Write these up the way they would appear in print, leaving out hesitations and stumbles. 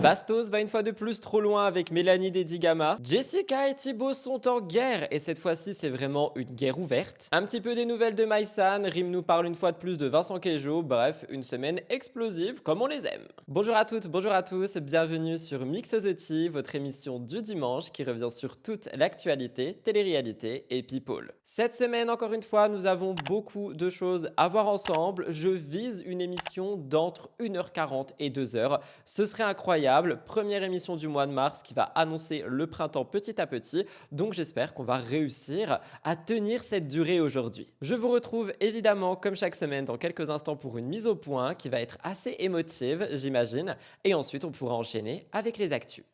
Bastos va une fois de plus trop loin avec Mélanie Dedigama. Jessica et Thibaut sont en guerre et cette fois-ci c'est vraiment une guerre ouverte. Un petit peu des nouvelles de Maïsan, Rim nous parle une fois de plus de Vincent Queijo, bref, une semaine explosive comme on les aime. Bonjour à toutes, bonjour à tous, bienvenue sur Mix the Tea, votre émission du dimanche qui revient sur toute l'actualité, télé-réalité et people. Cette semaine encore une fois, nous avons beaucoup de choses à voir ensemble. Je vise une émission d'entre 1h40 et 2h. Ce serait incroyable. Première émission du mois de mars qui va annoncer le printemps petit à petit. Donc j'espère qu'on va réussir à tenir cette durée aujourd'hui. Je vous retrouve évidemment comme chaque semaine dans quelques instants pour une mise au point qui va être assez émotive, j'imagine. Et ensuite on pourra enchaîner avec les actus.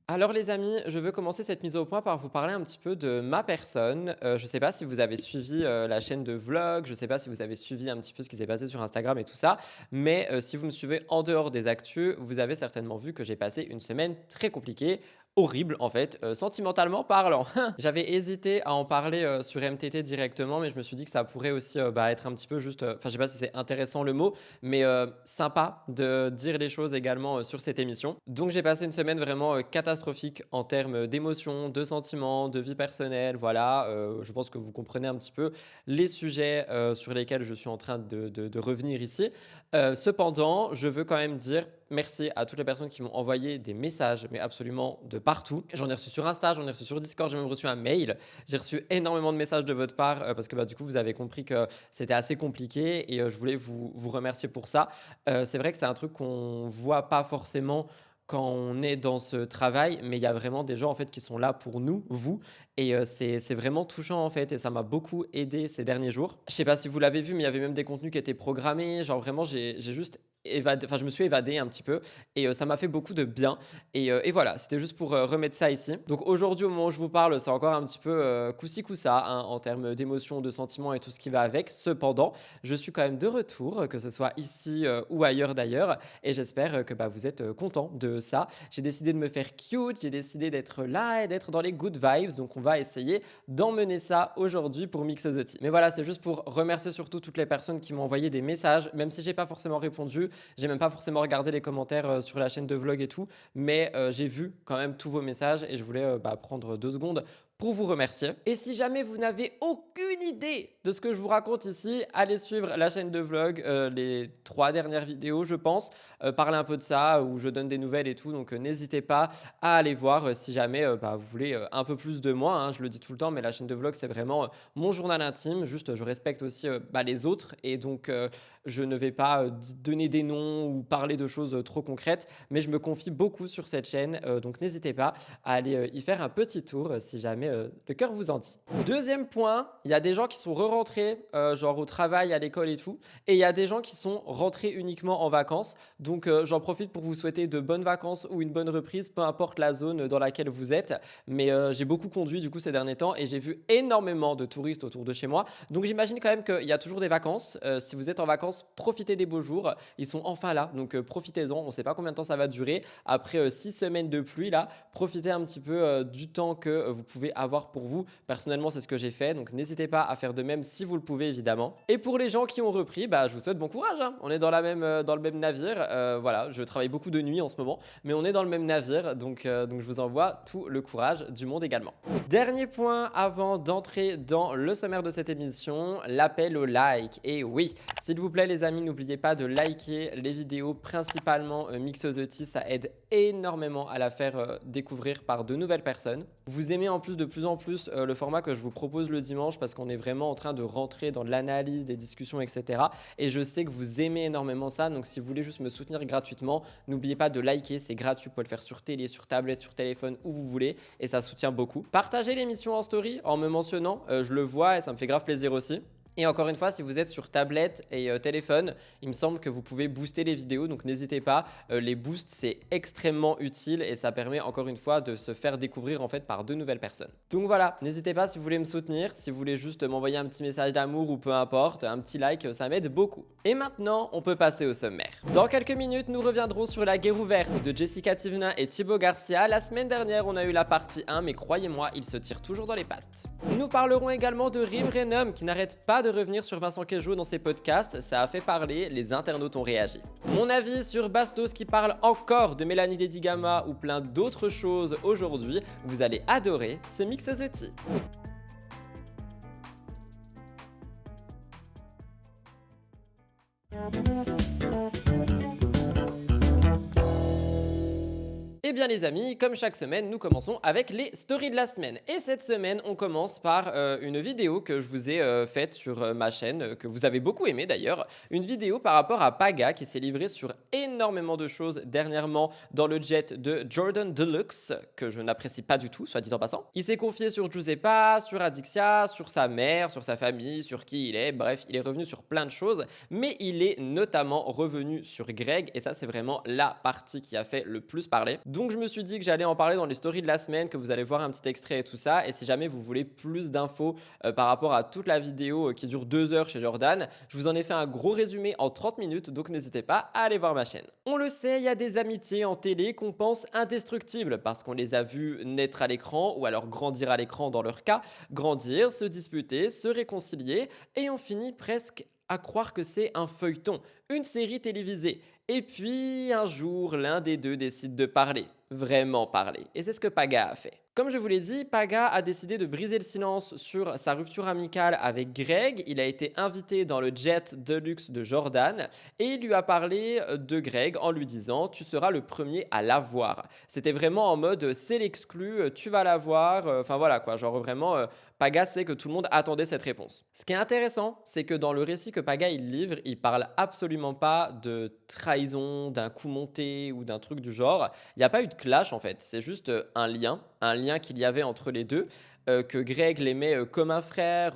Alors les amis, je veux commencer cette mise au point par vous parler un petit peu de ma personne. Je ne sais pas si vous avez suivi la chaîne de vlog, je ne sais pas si vous avez suivi un petit peu ce qui s'est passé sur Instagram et tout ça, mais si vous me suivez en dehors des actus, vous avez certainement vu que j'ai passé une semaine très compliquée, horrible en fait, sentimentalement parlant. J'avais hésité à en parler sur MTT directement, mais je me suis dit que ça pourrait aussi être un petit peu juste, enfin je sais pas si c'est intéressant le mot, mais sympa de dire les choses également sur cette émission. Donc j'ai passé une semaine vraiment catastrophique en termes d'émotions, de sentiments, de vie personnelle, voilà. Je pense que vous comprenez un petit peu les sujets sur lesquels je suis en train de revenir ici. Cependant, je veux quand même dire merci à toutes les personnes qui m'ont envoyé des messages, mais absolument de partout. J'en ai reçu sur Insta, j'en ai reçu sur Discord, j'ai même reçu un mail. J'ai reçu énormément de messages de votre part parce que du coup, vous avez compris que c'était assez compliqué et je voulais vous remercier pour ça. C'est vrai que c'est un truc qu'on voit pas forcément quand on est dans ce travail, mais il y a vraiment des gens en fait qui sont là pour nous, vous, et c'est vraiment touchant en fait, et ça m'a beaucoup aidé ces derniers jours. Je sais pas si vous l'avez vu, mais il y avait même des contenus qui étaient programmés, genre vraiment j'ai juste évadé, enfin je me suis évadé un petit peu, et ça m'a fait beaucoup de bien, et voilà, c'était juste pour remettre ça ici. Donc aujourd'hui, au moment où je vous parle, c'est encore un petit peu coup-ci coup-ça, hein, en termes d'émotions, de sentiments et tout ce qui va avec. Cependant, je suis quand même de retour, que ce soit ici ou ailleurs d'ailleurs, et j'espère que vous êtes contents de ça. J'ai décidé de me faire cute, j'ai décidé d'être là et d'être dans les good vibes, donc on va essayer d'emmener ça aujourd'hui pour Mix the Tea. Mais voilà, c'est juste pour remercier surtout toutes les personnes qui m'ont envoyé des messages, même si j'ai pas forcément répondu, j'ai même pas forcément regardé les commentaires sur la chaîne de vlog et tout, mais j'ai vu quand même tous vos messages et je voulais prendre 2 secondes pour vous remercier. Et si jamais vous n'avez aucune idée de ce que je vous raconte ici, allez suivre la chaîne de vlog, les 3 dernières vidéos je pense, parler un peu de ça, où je donne des nouvelles et tout, donc n'hésitez pas à aller voir si jamais vous voulez un peu plus de moi, hein, je le dis tout le temps, mais la chaîne de vlog c'est vraiment mon journal intime, juste je respecte aussi les autres, et donc je ne vais pas donner des noms ou parler de choses trop concrètes, mais je me confie beaucoup sur cette chaîne, donc n'hésitez pas à aller y faire un petit tour si jamais le cœur vous en dit. Deuxième point, il y a des gens qui sont re-rentrés genre au travail, à l'école et tout, et il y a des gens qui sont rentrés uniquement en vacances, donc j'en profite pour vous souhaiter de bonnes vacances ou une bonne reprise, peu importe la zone dans laquelle vous êtes, mais j'ai beaucoup conduit du coup ces derniers temps et j'ai vu énormément de touristes autour de chez moi, donc j'imagine quand même qu'il y a toujours des vacances. Si vous êtes en vacances, profitez des beaux jours, ils sont enfin là, donc profitez-en. On ne sait pas combien de temps ça va durer, après 6 semaines de pluie là, profitez un petit peu du temps que vous pouvez avoir pour vous. Personnellement c'est ce que j'ai fait, donc n'hésitez pas à faire de même si vous le pouvez évidemment. Et pour les gens qui ont repris, je vous souhaite bon courage, hein. On est dans le même navire, voilà, je travaille beaucoup de nuit en ce moment, mais on est dans le même navire, donc je vous envoie tout le courage du monde également. Dernier point avant d'entrer dans le sommaire de cette émission, l'appel au like. Et oui, s'il vous plaît les amis, n'oubliez pas de liker les vidéos, principalement Mix the Tea, ça aide énormément à la faire découvrir par de nouvelles personnes. Vous aimez en plus de plus en plus le format que je vous propose le dimanche, parce qu'on est vraiment en train de rentrer dans de l'analyse, des discussions, etc. Et je sais que vous aimez énormément ça, donc si vous voulez juste me soutenir gratuitement, n'oubliez pas de liker, c'est gratuit, vous pouvez le faire sur télé, sur tablette, sur téléphone, où vous voulez, et ça soutient beaucoup. Partagez l'émission en story en me mentionnant, je le vois et ça me fait grave plaisir aussi. Et encore une fois, si vous êtes sur tablette et téléphone, il me semble que vous pouvez booster les vidéos, donc n'hésitez pas. Les boosts, c'est extrêmement utile et ça permet encore une fois de se faire découvrir en fait par de nouvelles personnes. Donc voilà, n'hésitez pas si vous voulez me soutenir, si vous voulez juste m'envoyer un petit message d'amour ou peu importe, un petit like, ça m'aide beaucoup. Et maintenant, on peut passer au sommaire. Dans quelques minutes, nous reviendrons sur la guerre ouverte de Jessica Tivna et Thibaut Garcia. La semaine dernière, on a eu la partie 1, mais croyez-moi, il se tire toujours dans les pattes. Nous parlerons également de Rim Renum qui n'arrête pas de revenir sur Vincent Queijo dans ses podcasts, ça a fait parler, les internautes ont réagi. Mon avis sur Bastos qui parle encore de Mélanie Dedigama ou plein d'autres choses aujourd'hui, vous allez adorer ce Mix the Tea. Eh bien les amis, comme chaque semaine, nous commençons avec les stories de la semaine. Et cette semaine, on commence par une vidéo que je vous ai faite sur ma chaîne, que vous avez beaucoup aimé d'ailleurs. Une vidéo par rapport à Paga qui s'est livré sur énormément de choses dernièrement dans le jet de Jordan Deluxe, que je n'apprécie pas du tout, soit dit en passant. Il s'est confié sur Giuseppa, sur Adixia, sur sa mère, sur sa famille, sur qui il est, bref, il est revenu sur plein de choses, mais il est notamment revenu sur Greg, et ça c'est vraiment la partie qui a fait le plus parler. Donc je me suis dit que j'allais en parler dans les stories de la semaine, que vous allez voir un petit extrait et tout ça. Et si jamais vous voulez plus d'infos par rapport à toute la vidéo qui dure 2 heures chez Jordan, je vous en ai fait un gros résumé en 30 minutes, donc n'hésitez pas à aller voir ma chaîne. On le sait, il y a des amitiés en télé qu'on pense indestructibles parce qu'on les a vues naître à l'écran ou alors grandir à l'écran dans leur cas, grandir, se disputer, se réconcilier et on finit presque à croire que c'est un feuilleton, une série télévisée. Et puis, un jour, l'un des deux décide de parler, vraiment parler. Et c'est ce que Paga a fait. Comme je vous l'ai dit, Paga a décidé de briser le silence sur sa rupture amicale avec Greg. Il a été invité dans le jet Deluxe de Jordan et il lui a parlé de Greg en lui disant « Tu seras le premier à l'avoir ». C'était vraiment en mode « C'est l'exclu, tu vas l'avoir ». Enfin voilà quoi, genre vraiment… Paga sait que tout le monde attendait cette réponse. Ce qui est intéressant, c'est que dans le récit que Paga il livre, il parle absolument pas de trahison, d'un coup monté ou d'un truc du genre. Il n'y a pas eu de clash en fait, c'est juste un lien qu'il y avait entre les deux, que Greg l'aimait comme un frère,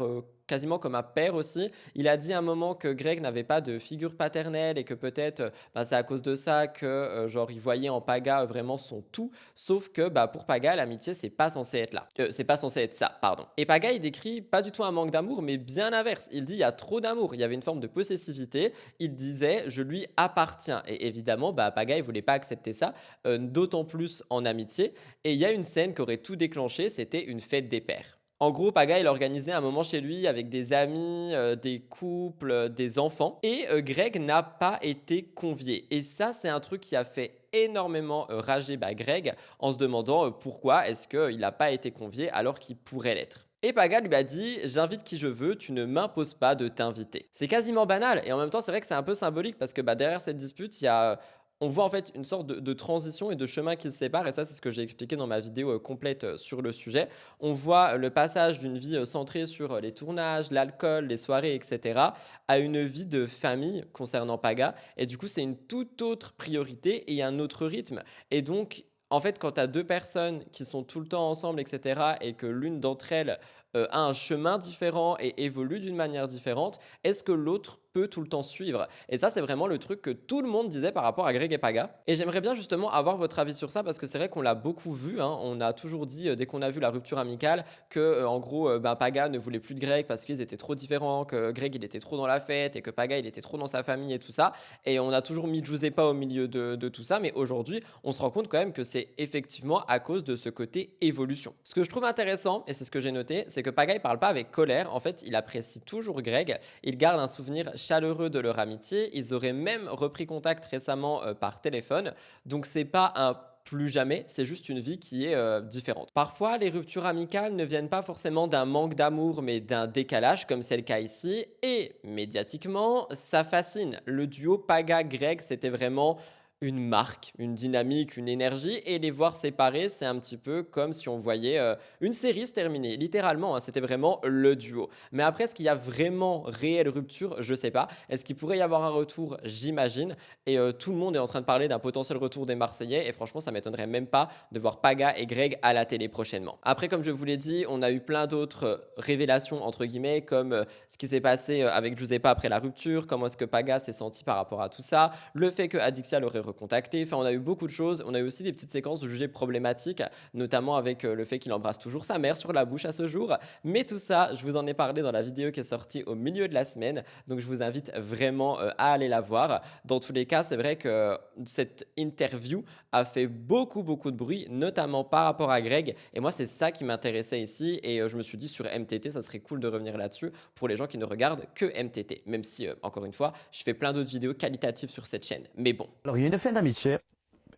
quasiment comme un père aussi. Il a dit à un moment que Greg n'avait pas de figure paternelle et que peut-être c'est à cause de ça que genre il voyait en Paga vraiment son tout. Sauf que pour Paga, l'amitié c'est pas censé être là. C'est pas censé être ça, pardon. Et Paga il décrit pas du tout un manque d'amour, mais bien l'inverse. Il dit il y a trop d'amour. Il y avait une forme de possessivité. Il disait je lui appartiens. Et évidemment, Paga il voulait pas accepter ça, d'autant plus en amitié. Et il y a une scène qui aurait tout déclenché, c'était une fête des pères. En gros, Paga, il organisait un moment chez lui avec des amis, des couples, des enfants. Et Greg n'a pas été convié. Et ça, c'est un truc qui a fait énormément rager Greg en se demandant pourquoi est-ce qu'il n'a pas été convié alors qu'il pourrait l'être. Et Paga lui a dit « J'invite qui je veux, tu ne m'imposes pas de t'inviter ». C'est quasiment banal et en même temps, c'est vrai que c'est un peu symbolique parce que derrière cette dispute, il y a… On voit en fait une sorte de transition et de chemin qui se séparent, et ça c'est ce que j'ai expliqué dans ma vidéo complète sur le sujet. On voit le passage d'une vie centrée sur les tournages, l'alcool, les soirées, etc. à une vie de famille concernant Paga, et du coup c'est une toute autre priorité et un autre rythme. Et donc en fait quand tu as deux personnes qui sont tout le temps ensemble, etc., et que l'une d'entre elles a un chemin différent et évolue d'une manière différente, est-ce que l'autre peut tout le temps suivre? Et ça, c'est vraiment le truc que tout le monde disait par rapport à Greg et Paga. Et j'aimerais bien justement avoir votre avis sur ça parce que c'est vrai qu'on l'a beaucoup vu. On a toujours dit, dès qu'on a vu la rupture amicale, que en gros, Paga ne voulait plus de Greg parce qu'ils étaient trop différents, que Greg il était trop dans la fête et que Paga il était trop dans sa famille et tout ça. Et on a toujours mis Giuseppa au milieu de tout ça. Mais aujourd'hui, on se rend compte quand même que c'est effectivement à cause de ce côté évolution. Ce que je trouve intéressant, et c'est ce que j'ai noté, c'est que Paga il parle pas avec colère. En fait, il apprécie toujours Greg. Il garde un souvenir chaleureux de leur amitié. Ils auraient même repris contact récemment par téléphone. Donc c'est pas un plus jamais, c'est juste une vie qui est différente. Parfois, les ruptures amicales ne viennent pas forcément d'un manque d'amour, mais d'un décalage, comme c'est le cas ici. Et médiatiquement, ça fascine. Le duo Paga-Greg, c'était vraiment une marque, une dynamique, une énergie et les voir séparés, c'est un petit peu comme si on voyait, une série se terminer. Littéralement, hein, c'était vraiment le duo. Mais après, est-ce qu'il y a vraiment réelle rupture? Je sais pas. Est-ce qu'il pourrait y avoir un retour? J'imagine et tout le monde est en train de parler d'un potentiel retour des Marseillais et franchement, ça m'étonnerait même pas de voir Paga et Greg à la télé prochainement. Après, comme je vous l'ai dit, on a eu plein d'autres, «révélations» entre guillemets comme, ce qui s'est passé, avec Giuseppa après la rupture, comment est-ce que Paga s'est senti par rapport à tout ça, le fait que Adixia l'aurait recontacté. Enfin, on a eu beaucoup de choses. On a eu aussi des petites séquences jugées problématiques, notamment avec le fait qu'il embrasse toujours sa mère sur la bouche à ce jour. Mais tout ça, je vous en ai parlé dans la vidéo qui est sortie au milieu de la semaine. Donc, je vous invite vraiment à aller la voir. Dans tous les cas, c'est vrai que cette interview a fait beaucoup, beaucoup de bruit, notamment par rapport à Greg. Et moi, c'est ça qui m'intéressait ici. Et je me suis dit sur MTT, ça serait cool de revenir là-dessus pour les gens qui ne regardent que MTT. Même si, encore une fois, je fais plein d'autres vidéos qualitatives sur cette chaîne. Mais bon. Alors, il y a une fin d'amitié,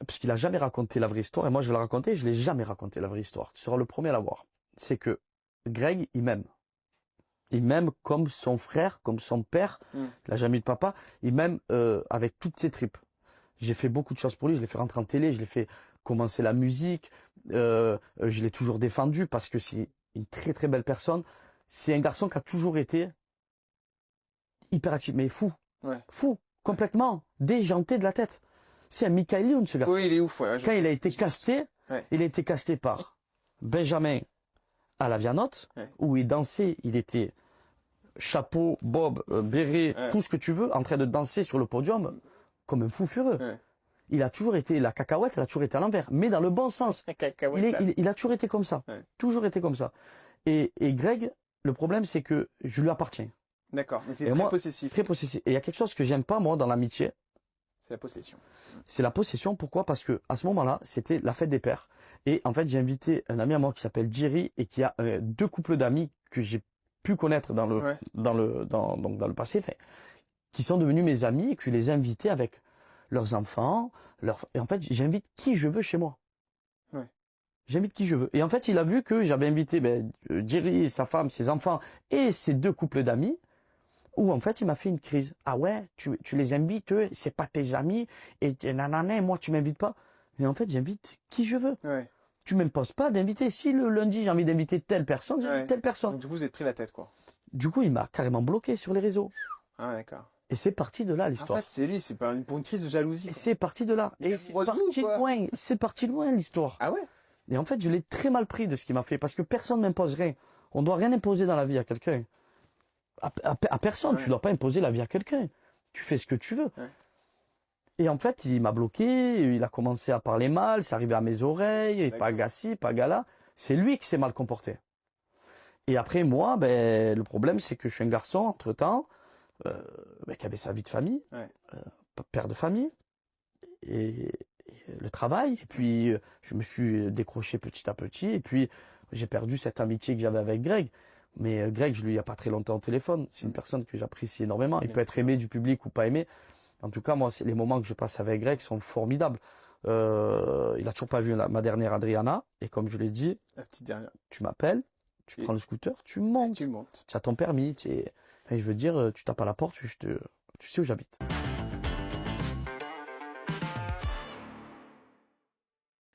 parce qu'il a jamais raconté la vraie histoire, et moi je vais la raconter, je l'ai jamais raconté la vraie histoire. Tu seras le premier à la voir. C'est que Greg, il m'aime. Il m'aime comme son frère, comme son père. Il n'a jamais eu de papa. Il m'aime avec toutes ses tripes. J'ai fait beaucoup de choses pour lui. Je l'ai fait rentrer en télé, je l'ai fait commencer la musique. Je l'ai toujours défendu parce que c'est une très très belle personne. C'est un garçon qui a toujours été hyperactif, mais fou. Ouais. Fou, complètement déjanté de la tête. C'est un Michael Youn, ce garçon. Oui, il est ouf. Ouais, Quand il a été casté, Ouais. il a été casté par Benjamin à la Vianotte, Ouais. où il dansait, il était chapeau, bob, béret, Ouais. tout ce que tu veux, en train de danser sur le podium, comme un fou furieux. Ouais. Il a toujours été, la cacahuète, elle a toujours été à l'envers, mais dans le bon sens. Il a toujours été comme ça. Ouais. Toujours été comme ça. Et Greg, le problème, c'est que je lui appartiens. D'accord. Donc il est Et très moi, possessif. Très possessif. Et il y a quelque chose que j'aime pas, moi, dans l'amitié, C'est la possession. c'est la possession. Pourquoi? Parce que à ce moment-là, c'était la fête des pères. Et en fait, j'ai invité un ami à moi qui s'appelle Jerry et qui a deux couples d'amis que j'ai pu connaître dans le, Ouais. donc dans le passé, enfin, qui sont devenus mes amis et que je les ai invités avec leurs enfants. Et en fait, j'invite qui je veux chez moi. Ouais. J'invite qui je veux. Et en fait, il a vu que j'avais invité Jerry, sa femme, ses enfants et ses deux couples d'amis. Où en fait il m'a fait une crise. Ah ouais, tu les invites, eux, c'est pas tes amis, et nanana, moi tu m'invites pas. Mais en fait j'invite qui je veux. Ouais. Tu m'imposes pas d'inviter. Si le lundi j'ai envie d'inviter telle personne, j'invite Ouais. telle personne. Donc du coup, vous êtes pris la tête, quoi. Du coup il m'a carrément bloqué sur les réseaux. Ah, d'accord. Et c'est parti de là En l'histoire. fait, c'est lui, c'est pas pour une crise de jalousie. Et quoi. c'est parti de là. Il Et est c'est amoureux de vous, parti quoi. loin. C'est parti loin l'histoire. Ah ouais? Et en fait je l'ai très mal pris de ce qu'il m'a fait. Parce que personne ne m'impose rien. On doit rien imposer dans la vie à quelqu'un. À personne, Ouais. tu dois pas imposer la vie à quelqu'un. Tu fais ce que tu veux. Ouais. Et en fait, il m'a bloqué, il a commencé à parler mal, c'est arrivé à mes oreilles, et D'accord. pas ci, pas là. C'est lui qui s'est mal comporté. Et après, moi, le problème, c'est que je suis un garçon, entre-temps, qui avait sa vie de famille, Ouais. père de famille, et le travail. Et puis, je me suis décroché petit à petit, et puis j'ai perdu cette amitié que j'avais avec Greg. Mais Greg, je lui ai il n'y a pas très longtemps au téléphone. C'est une personne que j'apprécie énormément. Il peut être aimé du public ou pas aimé. En tout cas, moi, les moments que je passe avec Greg sont formidables. Il a toujours pas vu ma dernière Adriana. Et comme je l'ai dit, La petite dernière. tu m'appelles, tu Et- prends le scooter, tu montes. Tu montes. Tu as ton permis. Et je veux dire, tu tapes à la porte, tu sais où j'habite.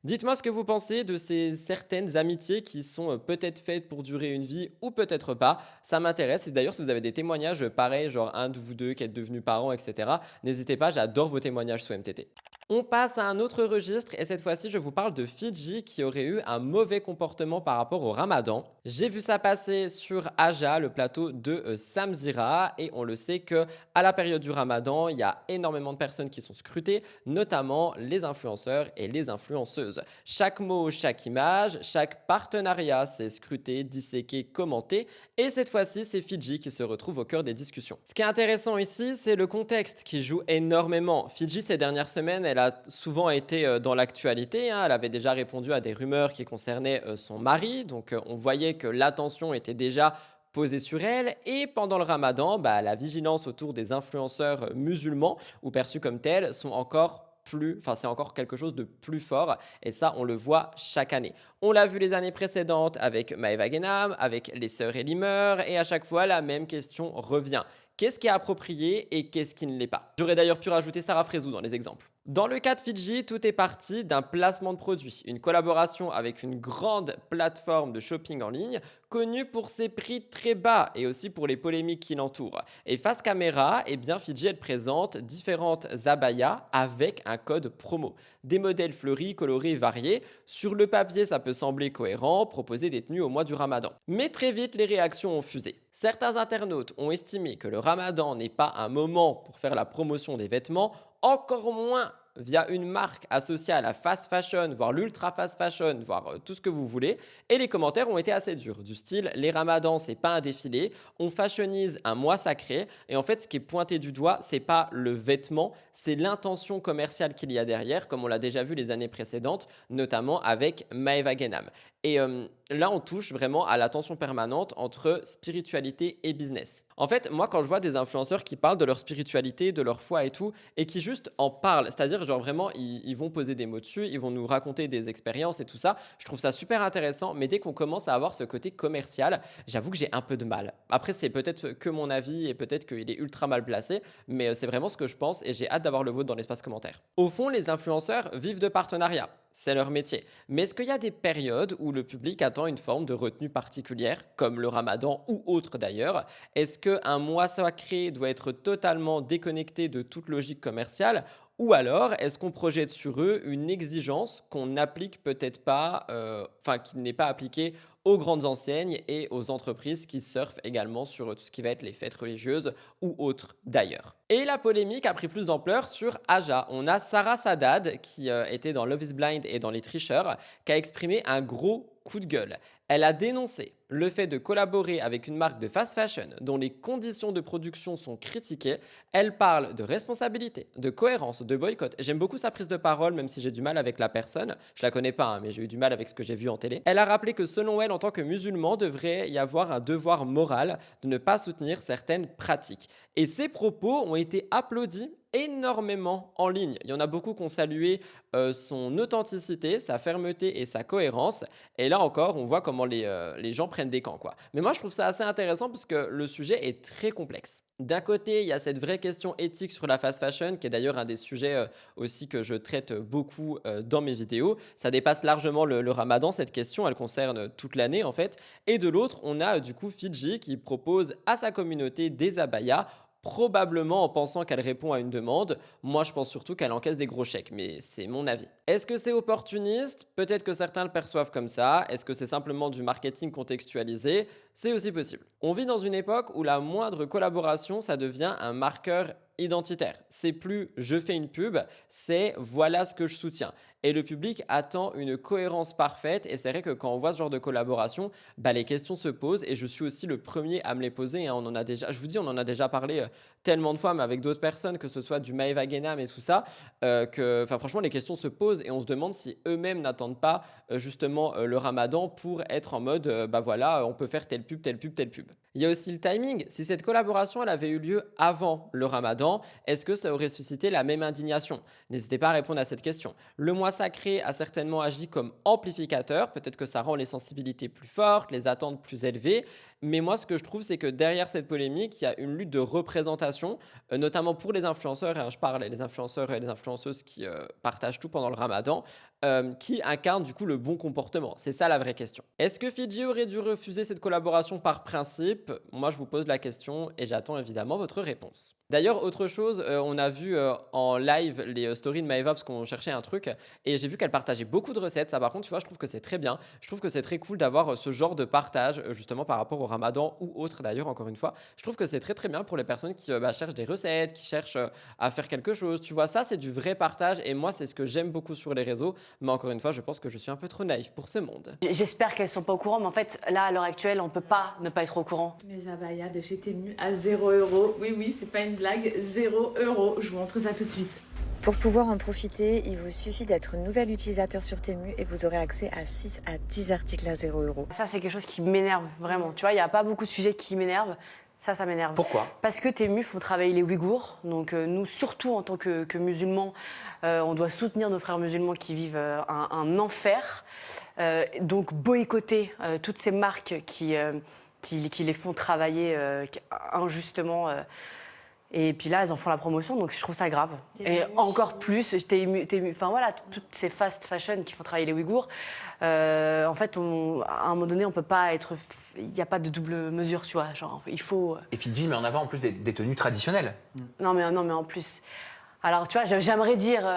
Dites-moi ce que vous pensez de ces certaines amitiés qui sont peut-être faites pour durer une vie ou peut-être pas. Ça m'intéresse. Et d'ailleurs, si vous avez des témoignages pareils, genre un de vous deux qui êtes devenus parents, etc., n'hésitez pas, j'adore vos témoignages sur MTT. On passe à un autre registre et cette fois-ci, je vous parle de Fidji qui aurait eu un mauvais comportement par rapport au Ramadan. J'ai vu ça passer sur Aja, le plateau de Samzira, et on le sait que à la période du Ramadan, il y a énormément de personnes qui sont scrutées, notamment les influenceurs et les influenceuses. Chaque mot, chaque image, chaque partenariat, c'est scruté, disséqué, commenté, et cette fois-ci, c'est Fidji qui se retrouve au cœur des discussions. Ce qui est intéressant ici, c'est le contexte qui joue énormément. Fidji, ces dernières semaines, elle a souvent été dans l'actualité. Elle avait déjà répondu à des rumeurs qui concernaient son mari. Donc, on voyait que l'attention était déjà posée sur elle. Et pendant le Ramadan, la vigilance autour des influenceurs musulmans ou perçus comme tels sont encore c'est encore quelque chose de plus fort et ça on le voit chaque année. On l'a vu les années précédentes avec Maëva Guénam, avec les sœurs Elimer et à chaque fois la même question revient. qu'est-ce qui est approprié et qu'est-ce qui ne l'est pas. J'aurais d'ailleurs pu rajouter Sarah Frézou dans les exemples. Dans le cas de Fidji, tout est parti d'un placement de produit, une collaboration avec une grande plateforme de shopping en ligne connue pour ses prix très bas et aussi pour les polémiques qui l'entourent. Et face caméra, eh bien Fidji elle présente différentes abayas avec un code promo. Des modèles fleuris, colorés, variés. Sur le papier, ça peut sembler cohérent, proposer des tenues au mois du Ramadan. Mais très vite, les réactions ont fusé. Certains internautes ont estimé que le Ramadan n'est pas un moment pour faire la promotion des vêtements, encore moins via une marque associée à la fast fashion, voire l'ultra fast fashion, voire tout ce que vous voulez. Et les commentaires ont été assez durs, du style « les ramadans, c'est pas un défilé, on fashionise un mois sacré ». Et en fait, ce qui est pointé du doigt, c'est pas le vêtement, c'est l'intention commerciale qu'il y a derrière, comme on l'a déjà vu les années précédentes, notamment avec Maeva Genam. Et là, on touche vraiment à la tension permanente entre spiritualité et business. En fait, moi, quand je vois des influenceurs qui parlent de leur spiritualité, de leur foi et tout, et qui juste en parlent, c'est-à-dire genre vraiment, ils vont poser des mots dessus, ils vont nous raconter des expériences et tout ça, je trouve ça super intéressant, mais dès qu'on commence à avoir ce côté commercial, j'avoue que j'ai un peu de mal. Après, c'est peut-être que mon avis et peut-être qu'il est ultra mal placé, mais c'est vraiment ce que je pense et j'ai hâte d'avoir le vôtre dans l'espace commentaire. Au fond, les influenceurs vivent de partenariats. C'est leur métier. Mais est-ce qu'il y a des périodes où le public attend une forme de retenue particulière, comme le Ramadan ou autre d'ailleurs? Est-ce qu'un mois sacré doit être totalement déconnecté de toute logique commerciale? Ou alors, est-ce qu'on projette sur eux une exigence qu'on n'applique peut-être pas, qui n'est pas appliquée aux grandes enseignes et aux entreprises qui surfent également sur tout ce qui va être les fêtes religieuses ou autres d'ailleurs. Et la polémique a pris plus d'ampleur sur Aja. On a Sarah Saddad qui était dans Love is Blind et dans Les Tricheurs, qui a exprimé un gros coup de gueule. Elle a dénoncé le fait de collaborer avec une marque de fast fashion dont les conditions de production sont critiquées. Elle parle de responsabilité, de cohérence, de boycott. J'aime beaucoup sa prise de parole, même si j'ai du mal avec la personne. Je la connais pas, hein, mais j'ai eu du mal avec ce que j'ai vu en télé. Elle a rappelé que selon elle, en tant que musulman, devrait y avoir un devoir moral de ne pas soutenir certaines pratiques. Et ces propos ont été applaudis énormément en ligne. Il y en a beaucoup qui ont salué son authenticité, sa fermeté et sa cohérence. Et là encore, on voit comment les gens prennent des camps, quoi. Mais moi, je trouve ça assez intéressant parce que le sujet est très complexe. D'un côté, il y a cette vraie question éthique sur la fast fashion, qui est d'ailleurs un des sujets aussi que je traite beaucoup dans mes vidéos. Ça dépasse largement le Ramadan, cette question, elle concerne toute l'année en fait. Et de l'autre, on a du coup Fidji qui propose à sa communauté des abayas, probablement en pensant qu'elle répond à une demande. Moi, je pense surtout qu'elle encaisse des gros chèques, mais c'est mon avis. Est-ce que c'est opportuniste? Peut-être que certains le perçoivent comme ça. Est-ce que c'est simplement du marketing contextualisé? C'est aussi possible. On vit dans une époque où la moindre collaboration, ça devient un marqueur identitaire. C'est plus je fais une pub, c'est voilà ce que je soutiens. Et le public attend une cohérence parfaite. Et c'est vrai que quand on voit ce genre de collaboration, les questions se posent. Et je suis aussi le premier à me les poser. Hein. Je vous dis, on en a déjà parlé tellement de fois, mais avec d'autres personnes, que ce soit du Maeva Genam et tout ça, franchement, les questions se posent. Et on se demande si eux-mêmes n'attendent pas justement le Ramadan pour être en mode, voilà, on peut faire telle pub, telle pub, telle pub. Il y a aussi le timing. Si cette collaboration elle avait eu lieu avant le Ramadan, est-ce que ça aurait suscité la même indignation? N'hésitez pas à répondre à cette question. Le mois sacré a certainement agi comme amplificateur. Peut-être que ça rend les sensibilités plus fortes, les attentes plus élevées. Mais moi, ce que je trouve, c'est que derrière cette polémique, il y a une lutte de représentation, notamment pour les influenceurs. Et je parle des influenceurs et des influenceuses qui partagent tout pendant le Ramadan, qui incarnent du coup le bon comportement. C'est ça la vraie question. Est-ce que Fidji aurait dû refuser cette collaboration par principe? Moi, je vous pose la question et j'attends évidemment votre réponse. D'ailleurs, autre chose, on a vu en live les stories de Maeva parce qu'on cherchait un truc et j'ai vu qu'elle partageait beaucoup de recettes. Ça, par contre, tu vois, je trouve que c'est très bien. Je trouve que c'est très cool d'avoir ce genre de partage justement par rapport au Ramadan ou autre d'ailleurs, encore une fois. Je trouve que c'est très très bien pour les personnes qui cherchent des recettes, qui cherchent à faire quelque chose. Tu vois, ça, c'est du vrai partage et moi, c'est ce que j'aime beaucoup sur les réseaux. Mais encore une fois, je pense que je suis un peu trop naïf pour ce monde. J'espère qu'elles sont pas au courant, mais en fait, là, à l'heure actuelle, on peut pas ne pas être au courant. Mes abayas de chez Temu à 0 €. Oui, c'est pas une blague, 0 €. Je vous montre ça tout de suite. Pour pouvoir en profiter, il vous suffit d'être nouvel utilisateur sur Temu et vous aurez accès à 6 à 10 articles à 0 €. Ça, c'est quelque chose qui m'énerve, vraiment. Tu vois, il n'y a pas beaucoup de sujets qui m'énervent. Ça m'énerve. Pourquoi? Parce que Temu font travailler les Ouïghours. Donc nous, surtout en tant que musulmans, on doit soutenir nos frères musulmans qui vivent un enfer. Donc boycotter toutes ces marques qui les font travailler injustement. Et puis là, elles en font la promotion, donc je trouve ça grave. Et encore plus, t'es émue. Enfin voilà, toutes ces fast fashion qui font travailler les Ouïghours, en fait, à un moment donné, on peut pas être. Il n'y a pas de double mesure, tu vois. Genre, il faut. Et Fidji met en avant en plus des tenues traditionnelles. Non, mais en plus. Alors, tu vois, j'aimerais dire,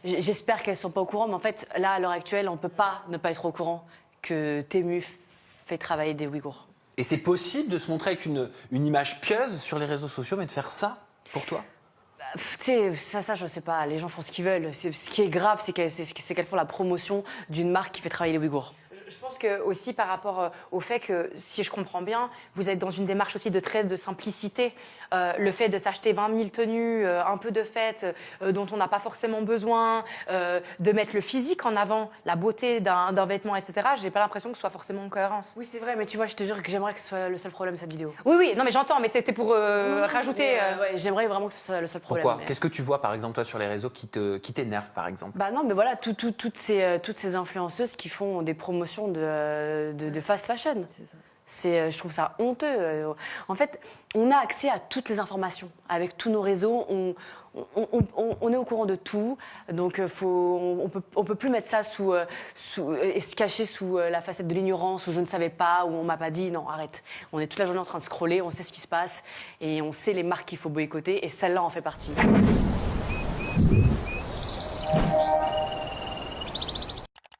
j'espère qu'elles sont pas au courant, mais en fait, là, à l'heure actuelle, on peut pas ne pas être au courant que Temu fait travailler des Ouïghours. Et c'est possible de se montrer avec une image pieuse sur les réseaux sociaux, mais de faire ça pour toi? Tu sais, ça, je sais pas. Les gens font ce qu'ils veulent. Ce qui est grave, c'est qu'elles font la promotion d'une marque qui fait travailler les Ouïghours. Je pense que aussi par rapport au fait que, si je comprends bien, vous êtes dans une démarche aussi de simplicité. Le fait de s'acheter 20 000 tenues, un peu de fête, dont on n'a pas forcément besoin, de mettre le physique en avant, la beauté d'un vêtement, etc. J'ai pas l'impression que ce soit forcément en cohérence. Oui, c'est vrai, mais tu vois, je te jure que j'aimerais que ce soit le seul problème de cette vidéo. Oui, non mais j'entends, mais c'était pour rajouter... Ouais, j'aimerais vraiment que ce soit le seul problème. Pourquoi? Mais... Qu'est-ce que tu vois, par exemple, toi, sur les réseaux qui t'énerve, par exemple? Bah non, mais voilà, toutes ces influenceuses qui font des promotions de fast fashion. C'est ça. Je trouve ça honteux. En fait, on a accès à toutes les informations. Avec tous nos réseaux, on est au courant de tout. Donc, on peut plus mettre ça et se cacher sous la facette de l'ignorance, où je ne savais pas, où on m'a pas dit. Non, arrête. On est toute la journée en train de scroller, on sait ce qui se passe et on sait les marques qu'il faut boycotter. Et celle-là en fait partie.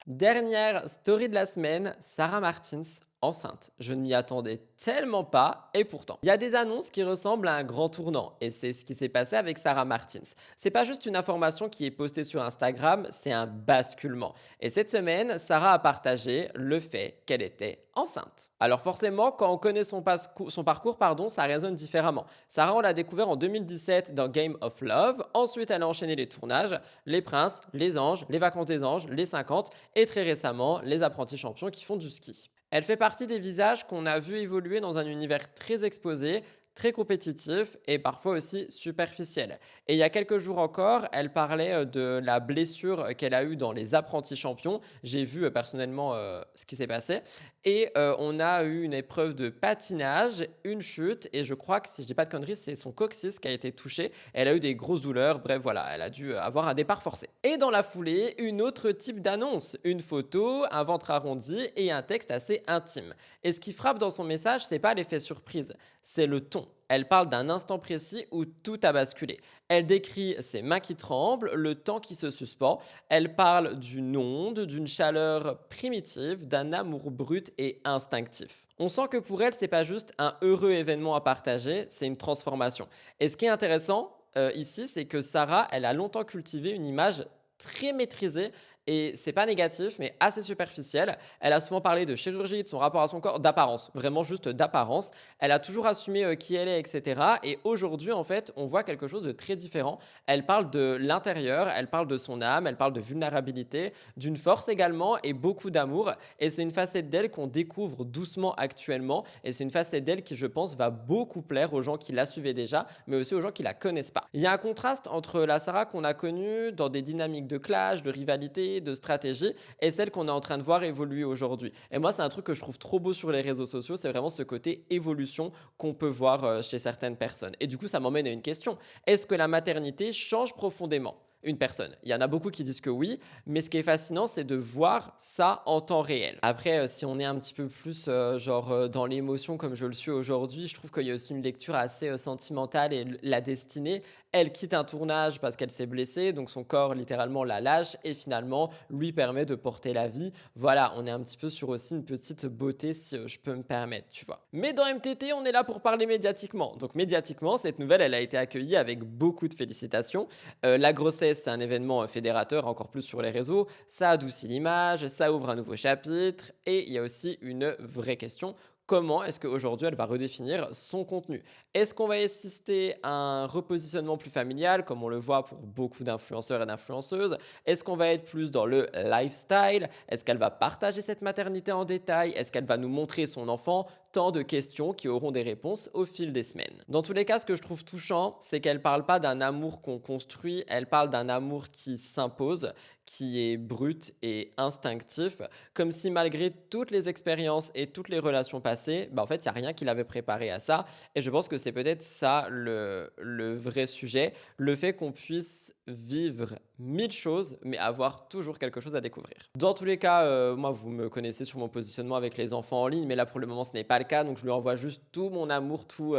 Dernière story de la semaine, Sarah Martins enceinte. Je ne m'y attendais tellement pas et pourtant. Il y a des annonces qui ressemblent à un grand tournant et c'est ce qui s'est passé avec Sarah Martins. C'est pas juste une information qui est postée sur Instagram, c'est un basculement. Et cette semaine, Sarah a partagé le fait qu'elle était enceinte. Alors forcément, quand on connaît son parcours, ça résonne différemment. Sarah, on l'a découvert en 2017 dans Game of Love. Ensuite, elle a enchaîné les tournages, Les Princes, Les Anges, Les Vacances des Anges, Les 50 et très récemment, Les Apprentis Champions qui font du ski. Elle fait partie des visages qu'on a vu évoluer dans un univers très exposé, très compétitif et parfois aussi superficiel. Et il y a quelques jours encore, elle parlait de la blessure qu'elle a eue dans Les Apprentis Champions. J'ai vu personnellement ce qui s'est passé. Et on a eu une épreuve de patinage, une chute, et je crois que, si je dis pas de conneries, c'est son coccyx qui a été touché. Elle a eu des grosses douleurs, bref, voilà, elle a dû avoir un départ forcé. Et dans la foulée, une autre type d'annonce, une photo, un ventre arrondi et un texte assez intime. Et ce qui frappe dans son message, c'est pas l'effet surprise, c'est le ton. Elle parle d'un instant précis où tout a basculé. Elle décrit ses mains qui tremblent, le temps qui se suspend. Elle parle d'une onde, d'une chaleur primitive, d'un amour brut et instinctif. On sent que pour elle, c'est pas juste un heureux événement à partager, c'est une transformation. Et ce qui est intéressant ici, c'est que Sarah, elle a longtemps cultivé une image très maîtrisée. Et c'est pas négatif, mais assez superficiel. Elle a souvent parlé de chirurgie, de son rapport à son corps, d'apparence, vraiment juste d'apparence. Elle a toujours assumé qui elle est, etc. Et aujourd'hui, en fait, on voit quelque chose de très différent. Elle parle de l'intérieur, elle parle de son âme, elle parle de vulnérabilité, d'une force également et beaucoup d'amour. Et c'est une facette d'elle qu'on découvre doucement actuellement. Et c'est une facette d'elle qui, je pense, va beaucoup plaire aux gens qui la suivaient déjà, mais aussi aux gens qui la connaissent pas. Il y a un contraste entre la Sarah qu'on a connue dans des dynamiques de clash, de rivalité, de stratégie et celle qu'on est en train de voir évoluer aujourd'hui. Et moi, c'est un truc que je trouve trop beau sur les réseaux sociaux, c'est vraiment ce côté évolution qu'on peut voir chez certaines personnes. Et du coup, ça m'emmène à une question. Est-ce que la maternité change profondément une personne? Il y en a beaucoup qui disent que oui, mais ce qui est fascinant, c'est de voir ça en temps réel. Après, si on est un petit peu plus dans l'émotion comme je le suis aujourd'hui, je trouve qu'il y a aussi une lecture assez sentimentale et la destinée. Elle quitte un tournage parce qu'elle s'est blessée, donc son corps littéralement la lâche et finalement lui permet de porter la vie. Voilà, on est un petit peu sur aussi une petite beauté si je peux me permettre, tu vois. Mais dans MTT, on est là pour parler médiatiquement. Donc médiatiquement, cette nouvelle, elle a été accueillie avec beaucoup de félicitations. La grossesse, c'est un événement fédérateur, encore plus sur les réseaux. Ça adoucit l'image, ça ouvre un nouveau chapitre et il y a aussi une vraie question. Comment est-ce qu'aujourd'hui, elle va redéfinir son contenu? Est-ce qu'on va assister à un repositionnement plus familial, comme on le voit pour beaucoup d'influenceurs et d'influenceuses? Est-ce qu'on va être plus dans le lifestyle? Est-ce qu'elle va partager cette maternité en détail? Est-ce qu'elle va nous montrer son enfant? tant de questions qui auront des réponses au fil des semaines. Dans tous les cas, ce que je trouve touchant, c'est qu'elle parle pas d'un amour qu'on construit, elle parle d'un amour qui s'impose, qui est brut et instinctif, comme si malgré toutes les expériences et toutes les relations passées, en fait, il n'y a rien qui l'avait préparé à ça. Et je pense que c'est peut-être ça le vrai sujet, le fait qu'on puisse vivre 1000 choses, mais avoir toujours quelque chose à découvrir. Dans tous les cas, moi, vous me connaissez sur mon positionnement avec les enfants en ligne, mais là, pour le moment, ce n'est pas le cas. Donc, je lui envoie juste tout mon amour, tout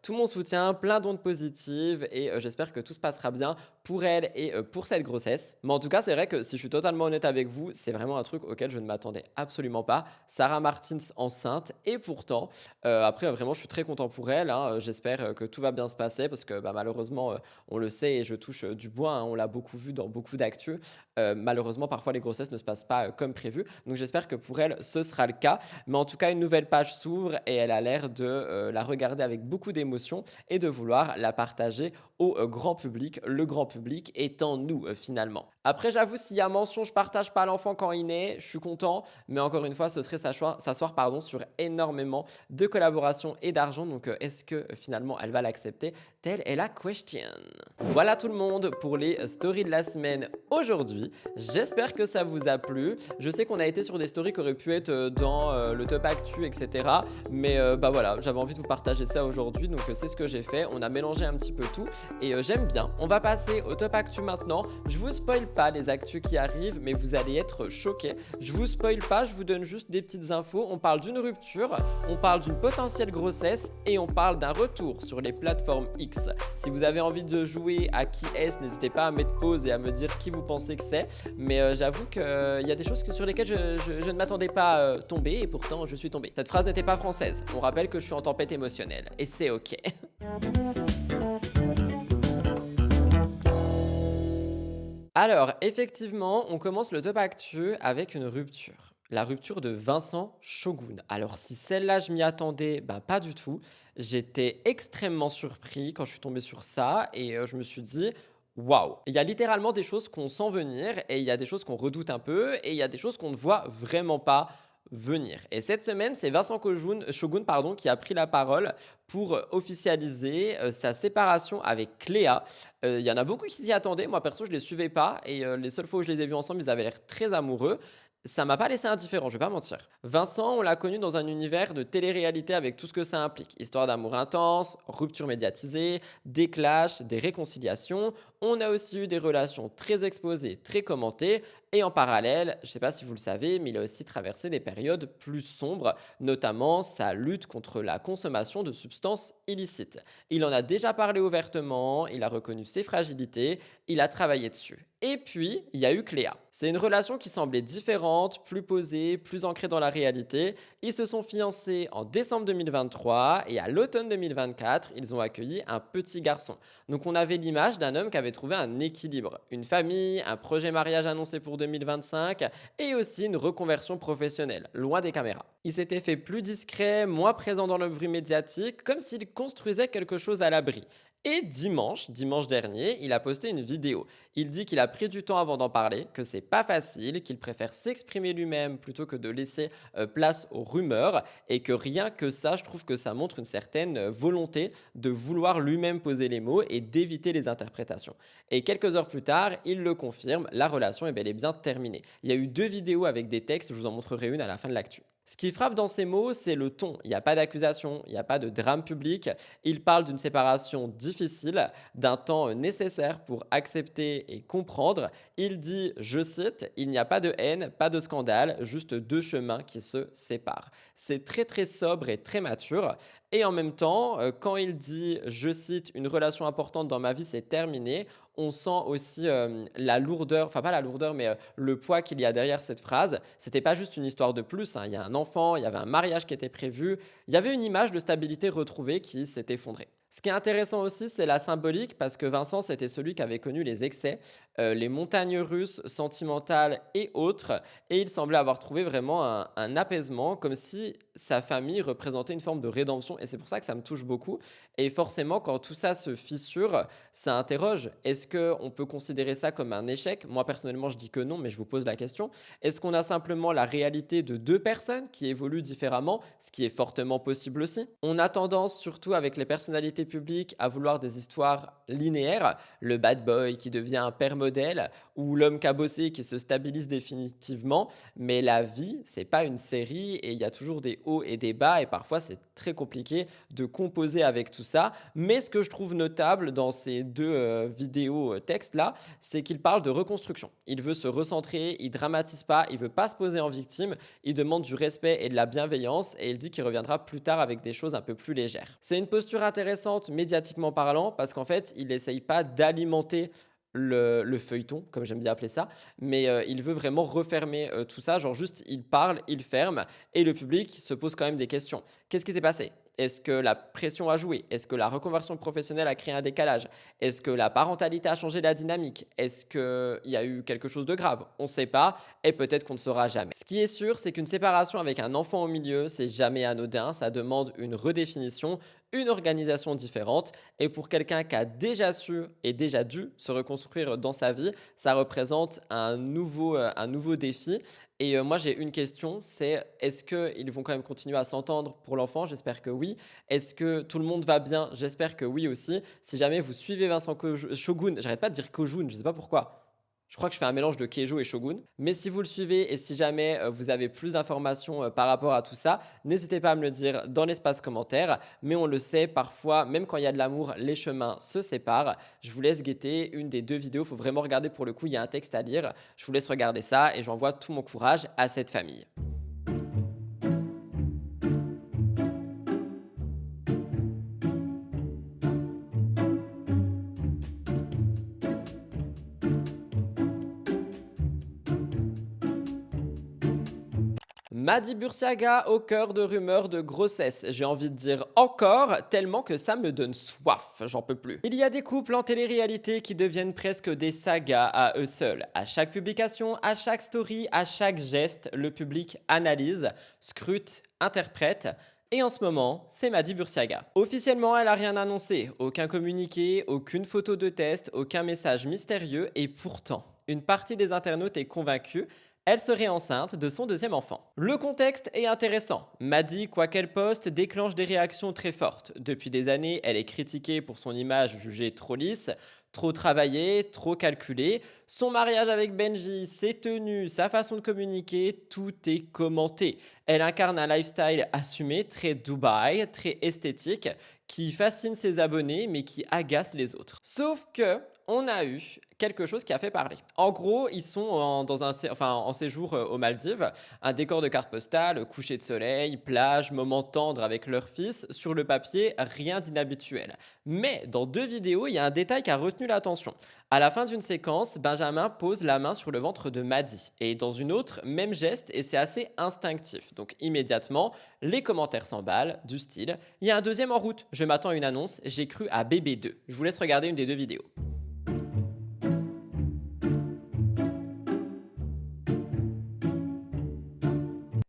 mon soutien, plein d'ondes positives, et j'espère que tout se passera bien pour elle et pour cette grossesse. Mais en tout cas, c'est vrai que si je suis totalement honnête avec vous, c'est vraiment un truc auquel je ne m'attendais absolument pas. Sarah Martins enceinte, et pourtant, après, vraiment, je suis très content pour elle, hein. J'espère que tout va bien se passer, parce que malheureusement, on le sait, et je touche du bois, hein, on l'a beaucoup vu dans beaucoup d'actu. Malheureusement, parfois, les grossesses ne se passent pas comme prévu. Donc, j'espère que pour elle, ce sera le cas. Mais en tout cas, une nouvelle page s'ouvre, et elle a l'air de la regarder avec beaucoup d'émotion et de vouloir la partager au grand public, le grand public étant nous finalement. Après, j'avoue, s'il y a mention je partage pas l'enfant quand il naît, je suis content, mais encore une fois, ce serait s'asseoir sur énormément de collaborations et d'argent. Donc, est-ce que finalement elle va l'accepter? Telle est la question. Voilà tout le monde pour les stories de la semaine aujourd'hui. J'espère que ça vous a plu. Je sais qu'on a été sur des stories qui auraient pu être dans le top actu, etc. Mais voilà, j'avais envie de vous partager ça aujourd'hui, donc c'est ce que j'ai fait. On a mélangé un petit peu tout et j'aime bien. On va passer au top actu maintenant. Je vous spoil pas les actus qui arrivent, mais vous allez être choqués. Je vous spoil pas, je vous donne juste des petites infos. On parle d'une rupture, on parle d'une potentielle grossesse et on parle d'un retour sur les plateformes X. Si vous avez envie de jouer à qui est-ce, n'hésitez pas à mettre pause et à me dire qui vous pensez que c'est. Mais j'avoue qu'il y a des choses sur lesquelles je ne m'attendais pas à tomber et pourtant je suis tombé. Cette phrase n'était pas française. On rappelle que je suis en tempête émotionnelle et c'est ok. Alors, effectivement, on commence le top actu avec une rupture. La rupture de Vincent Shogun. Alors, si celle-là, je m'y attendais, pas du tout. J'étais extrêmement surpris quand je suis tombé sur ça et je me suis dit, waouh! Il y a littéralement des choses qu'on sent venir et il y a des choses qu'on redoute un peu et il y a des choses qu'on ne voit vraiment pas venir. Et cette semaine, c'est Vincent Shogun qui a pris la parole pour officialiser sa séparation avec Cléa. Il y en a beaucoup qui s'y attendaient. Moi, perso, je ne les suivais pas. Et les seules fois où je les ai vus ensemble, ils avaient l'air très amoureux. Ça m'a pas laissé indifférent, je vais pas mentir. Vincent, on l'a connu dans un univers de télé-réalité avec tout ce que ça implique. Histoire d'amour intense, rupture médiatisée, des clashs, des réconciliations. On a aussi eu des relations très exposées, très commentées. Et en parallèle, je ne sais pas si vous le savez, mais il a aussi traversé des périodes plus sombres, notamment sa lutte contre la consommation de substances illicites. Il en a déjà parlé ouvertement, il a reconnu ses fragilités, il a travaillé dessus. Et puis, il y a eu Cléa. C'est une relation qui semblait différente, plus posée, plus ancrée dans la réalité. Ils se sont fiancés en décembre 2023 et à l'automne 2024, ils ont accueilli un petit garçon. Donc on avait l'image d'un homme qui avait trouvé un équilibre, une famille, un projet mariage annoncé pour 2025 et aussi une reconversion professionnelle, loin des caméras. Il s'était fait plus discret, moins présent dans le bruit médiatique, comme s'il construisait quelque chose à l'abri. Et dimanche dernier, il a posté une vidéo. Il dit qu'il a pris du temps avant d'en parler, que c'est pas facile, qu'il préfère s'exprimer lui-même plutôt que de laisser place aux rumeurs et que rien que ça, je trouve que ça montre une certaine volonté de vouloir lui-même poser les mots et d'éviter les interprétations. Et quelques heures plus tard, il le confirme, la relation est bel et bien terminée. Il y a eu 2 vidéos avec des textes, je vous en montrerai une à la fin de l'actu. Ce qui frappe dans ces mots, c'est le ton. Il n'y a pas d'accusation, il n'y a pas de drame public. Il parle d'une séparation difficile, d'un temps nécessaire pour accepter et comprendre. Il dit, je cite, « Il n'y a pas de haine, pas de scandale, juste 2 chemins qui se séparent ». C'est très très sobre et très mature. Et en même temps, quand il dit, je cite, « Une relation importante dans ma vie, c'est terminé », on sent aussi la lourdeur, enfin pas la lourdeur, mais le poids qu'il y a derrière cette phrase. C'était pas juste une histoire de plus, hein. Il y a un enfant, il y avait un mariage qui était prévu, il y avait une image de stabilité retrouvée qui s'est effondrée. Ce qui est intéressant aussi, c'est la symbolique, parce que Vincent, c'était celui qui avait connu les excès, les montagnes russes sentimentales et autres, et il semblait avoir trouvé vraiment un apaisement, comme si sa famille représentait une forme de rédemption, et c'est pour ça que ça me touche beaucoup. Et forcément, quand tout ça se fissure, ça interroge. Est-ce qu'on peut considérer ça comme un échec? Moi, personnellement, je dis que non, mais je vous pose la question. Est-ce qu'on a simplement la réalité de deux personnes qui évoluent différemment, ce qui est fortement possible aussi? On a tendance, surtout avec les personnalités publiques, à vouloir des histoires linéaires, le bad boy qui devient un père modèle ou l'homme cabossé qui se stabilise définitivement, mais la vie, c'est pas une série et il y a toujours des hauts et des bas et parfois c'est très compliqué de composer avec tout ça. Mais ce que je trouve notable dans ces deux vidéos textes là, c'est qu'il parle de reconstruction. Il veut se recentrer, il dramatise pas, il veut pas se poser en victime, il demande du respect et de la bienveillance et il dit qu'il reviendra plus tard avec des choses un peu plus légères. C'est une posture intéressante médiatiquement parlant parce qu'en fait, il n'essaye pas d'alimenter le feuilleton, comme j'aime bien appeler ça, mais il veut vraiment refermer tout ça, genre juste il parle, il ferme, et le public se pose quand même des questions. Qu'est-ce qui s'est passé? Est-ce que la pression a joué? Est-ce que la reconversion professionnelle a créé un décalage? Est-ce que la parentalité a changé la dynamique? Est-ce qu'il y a eu quelque chose de grave? On ne sait pas et peut-être qu'on ne saura jamais. Ce qui est sûr, c'est qu'une séparation avec un enfant au milieu, c'est jamais anodin. Ça demande une redéfinition, une organisation différente. Et pour quelqu'un qui a déjà su et déjà dû se reconstruire dans sa vie, ça représente un nouveau défi. Et moi, j'ai une question, c'est est-ce qu'ils vont quand même continuer à s'entendre pour l'enfant? J'espère que oui. Est-ce que tout le monde va bien? J'espère que oui aussi. Si jamais vous suivez Vincent Shogun, j'arrête pas de dire Kojun, je sais pas pourquoi. Je crois que je fais un mélange de Keijo et Shogun. Mais si vous le suivez et si jamais vous avez plus d'informations par rapport à tout ça, n'hésitez pas à me le dire dans l'espace commentaire. Mais on le sait, parfois, même quand il y a de l'amour, les chemins se séparent. Je vous laisse guetter une des deux vidéos. Il faut vraiment regarder pour le coup, il y a un texte à lire. Je vous laisse regarder ça et j'envoie tout mon courage à cette famille. Mady Bursiaga au cœur de rumeurs de grossesse. J'ai envie de dire encore, tellement que ça me donne soif, j'en peux plus. Il y a des couples en télé-réalité qui deviennent presque des sagas à eux seuls. À chaque publication, à chaque story, à chaque geste, le public analyse, scrute, interprète. Et en ce moment, c'est Mady Bursiaga. Officiellement, elle n'a rien annoncé, aucun communiqué, aucune photo de test, aucun message mystérieux, et pourtant, une partie des internautes est convaincue. Elle serait enceinte de son deuxième enfant. Le contexte est intéressant. Mady, quoi qu'elle poste, déclenche des réactions très fortes. Depuis des années, elle est critiquée pour son image jugée trop lisse, trop travaillée, trop calculée. Son mariage avec Benji, ses tenues, sa façon de communiquer, tout est commenté. Elle incarne un lifestyle assumé, très Dubaï, très esthétique, qui fascine ses abonnés mais qui agace les autres. Sauf que on a eu quelque chose qui a fait parler. En gros, ils sont en séjour aux Maldives, un décor de carte postale, coucher de soleil, plage, moment tendre avec leur fils. Sur le papier, rien d'inhabituel. Mais dans deux vidéos, il y a un détail qui a retenu l'attention. À la fin d'une séquence, Benjamin pose la main sur le ventre de Mady. Et dans une autre, même geste, et c'est assez instinctif. Donc immédiatement, les commentaires s'emballent, du style « Il y a un deuxième en route, je m'attends à une annonce, j'ai cru à bébé 2 ». Je vous laisse regarder une des deux vidéos.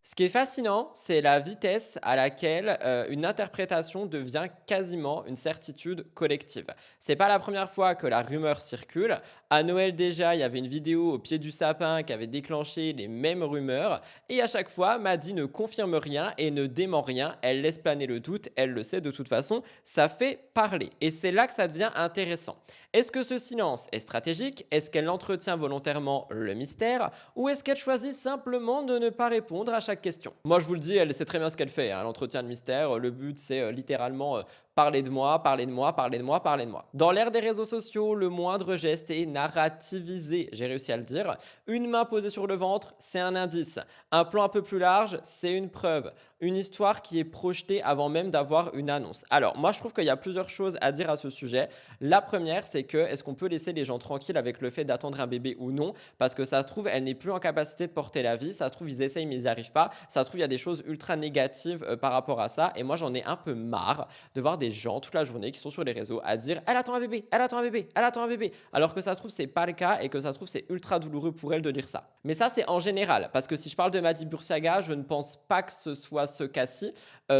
Ce qui est fascinant, c'est la vitesse à laquelle une interprétation devient quasiment une certitude collective. C'est pas la première fois que la rumeur circule. À Noël déjà, il y avait une vidéo au pied du sapin qui avait déclenché les mêmes rumeurs. Et à chaque fois, Mady ne confirme rien et ne dément rien. Elle laisse planer le doute, elle le sait de toute façon. Ça fait parler. Et c'est là que ça devient intéressant. Est-ce que ce silence est stratégique? Est-ce qu'elle entretient volontairement le mystère? Ou est-ce qu'elle choisit simplement de ne pas répondre à chaque question? Moi, je vous le dis, elle sait très bien ce qu'elle fait. Elle entretient le mystère. Le but, c'est littéralement parler de moi, parler de moi, parler de moi, parler de moi. Dans l'ère des réseaux sociaux, le moindre geste est narrativisé. J'ai réussi à le dire. Une main posée sur le ventre, c'est un indice. Un plan un peu plus large, c'est une preuve. Une histoire qui est projetée avant même d'avoir une annonce. Alors, moi, je trouve qu'il y a plusieurs choses à dire à ce sujet. La première, c'est que est-ce qu'on peut laisser les gens tranquilles avec le fait d'attendre un bébé ou non? Parce que ça se trouve, elle n'est plus en capacité de porter la vie. Ça se trouve, ils essayent, mais ils n'y arrivent pas. Ça se trouve, il y a des choses ultra négatives par rapport à ça. Et moi, j'en ai un peu marre de voir des des gens toute la journée qui sont sur les réseaux à dire « Elle attend un bébé, elle attend un bébé, elle attend un bébé », alors que ça se trouve, c'est pas le cas et que ça se trouve, c'est ultra douloureux pour elle de lire ça. Mais ça, c'est en général, parce que si je parle de Madi Boursiaga, je ne pense pas que ce soit ce cas-ci.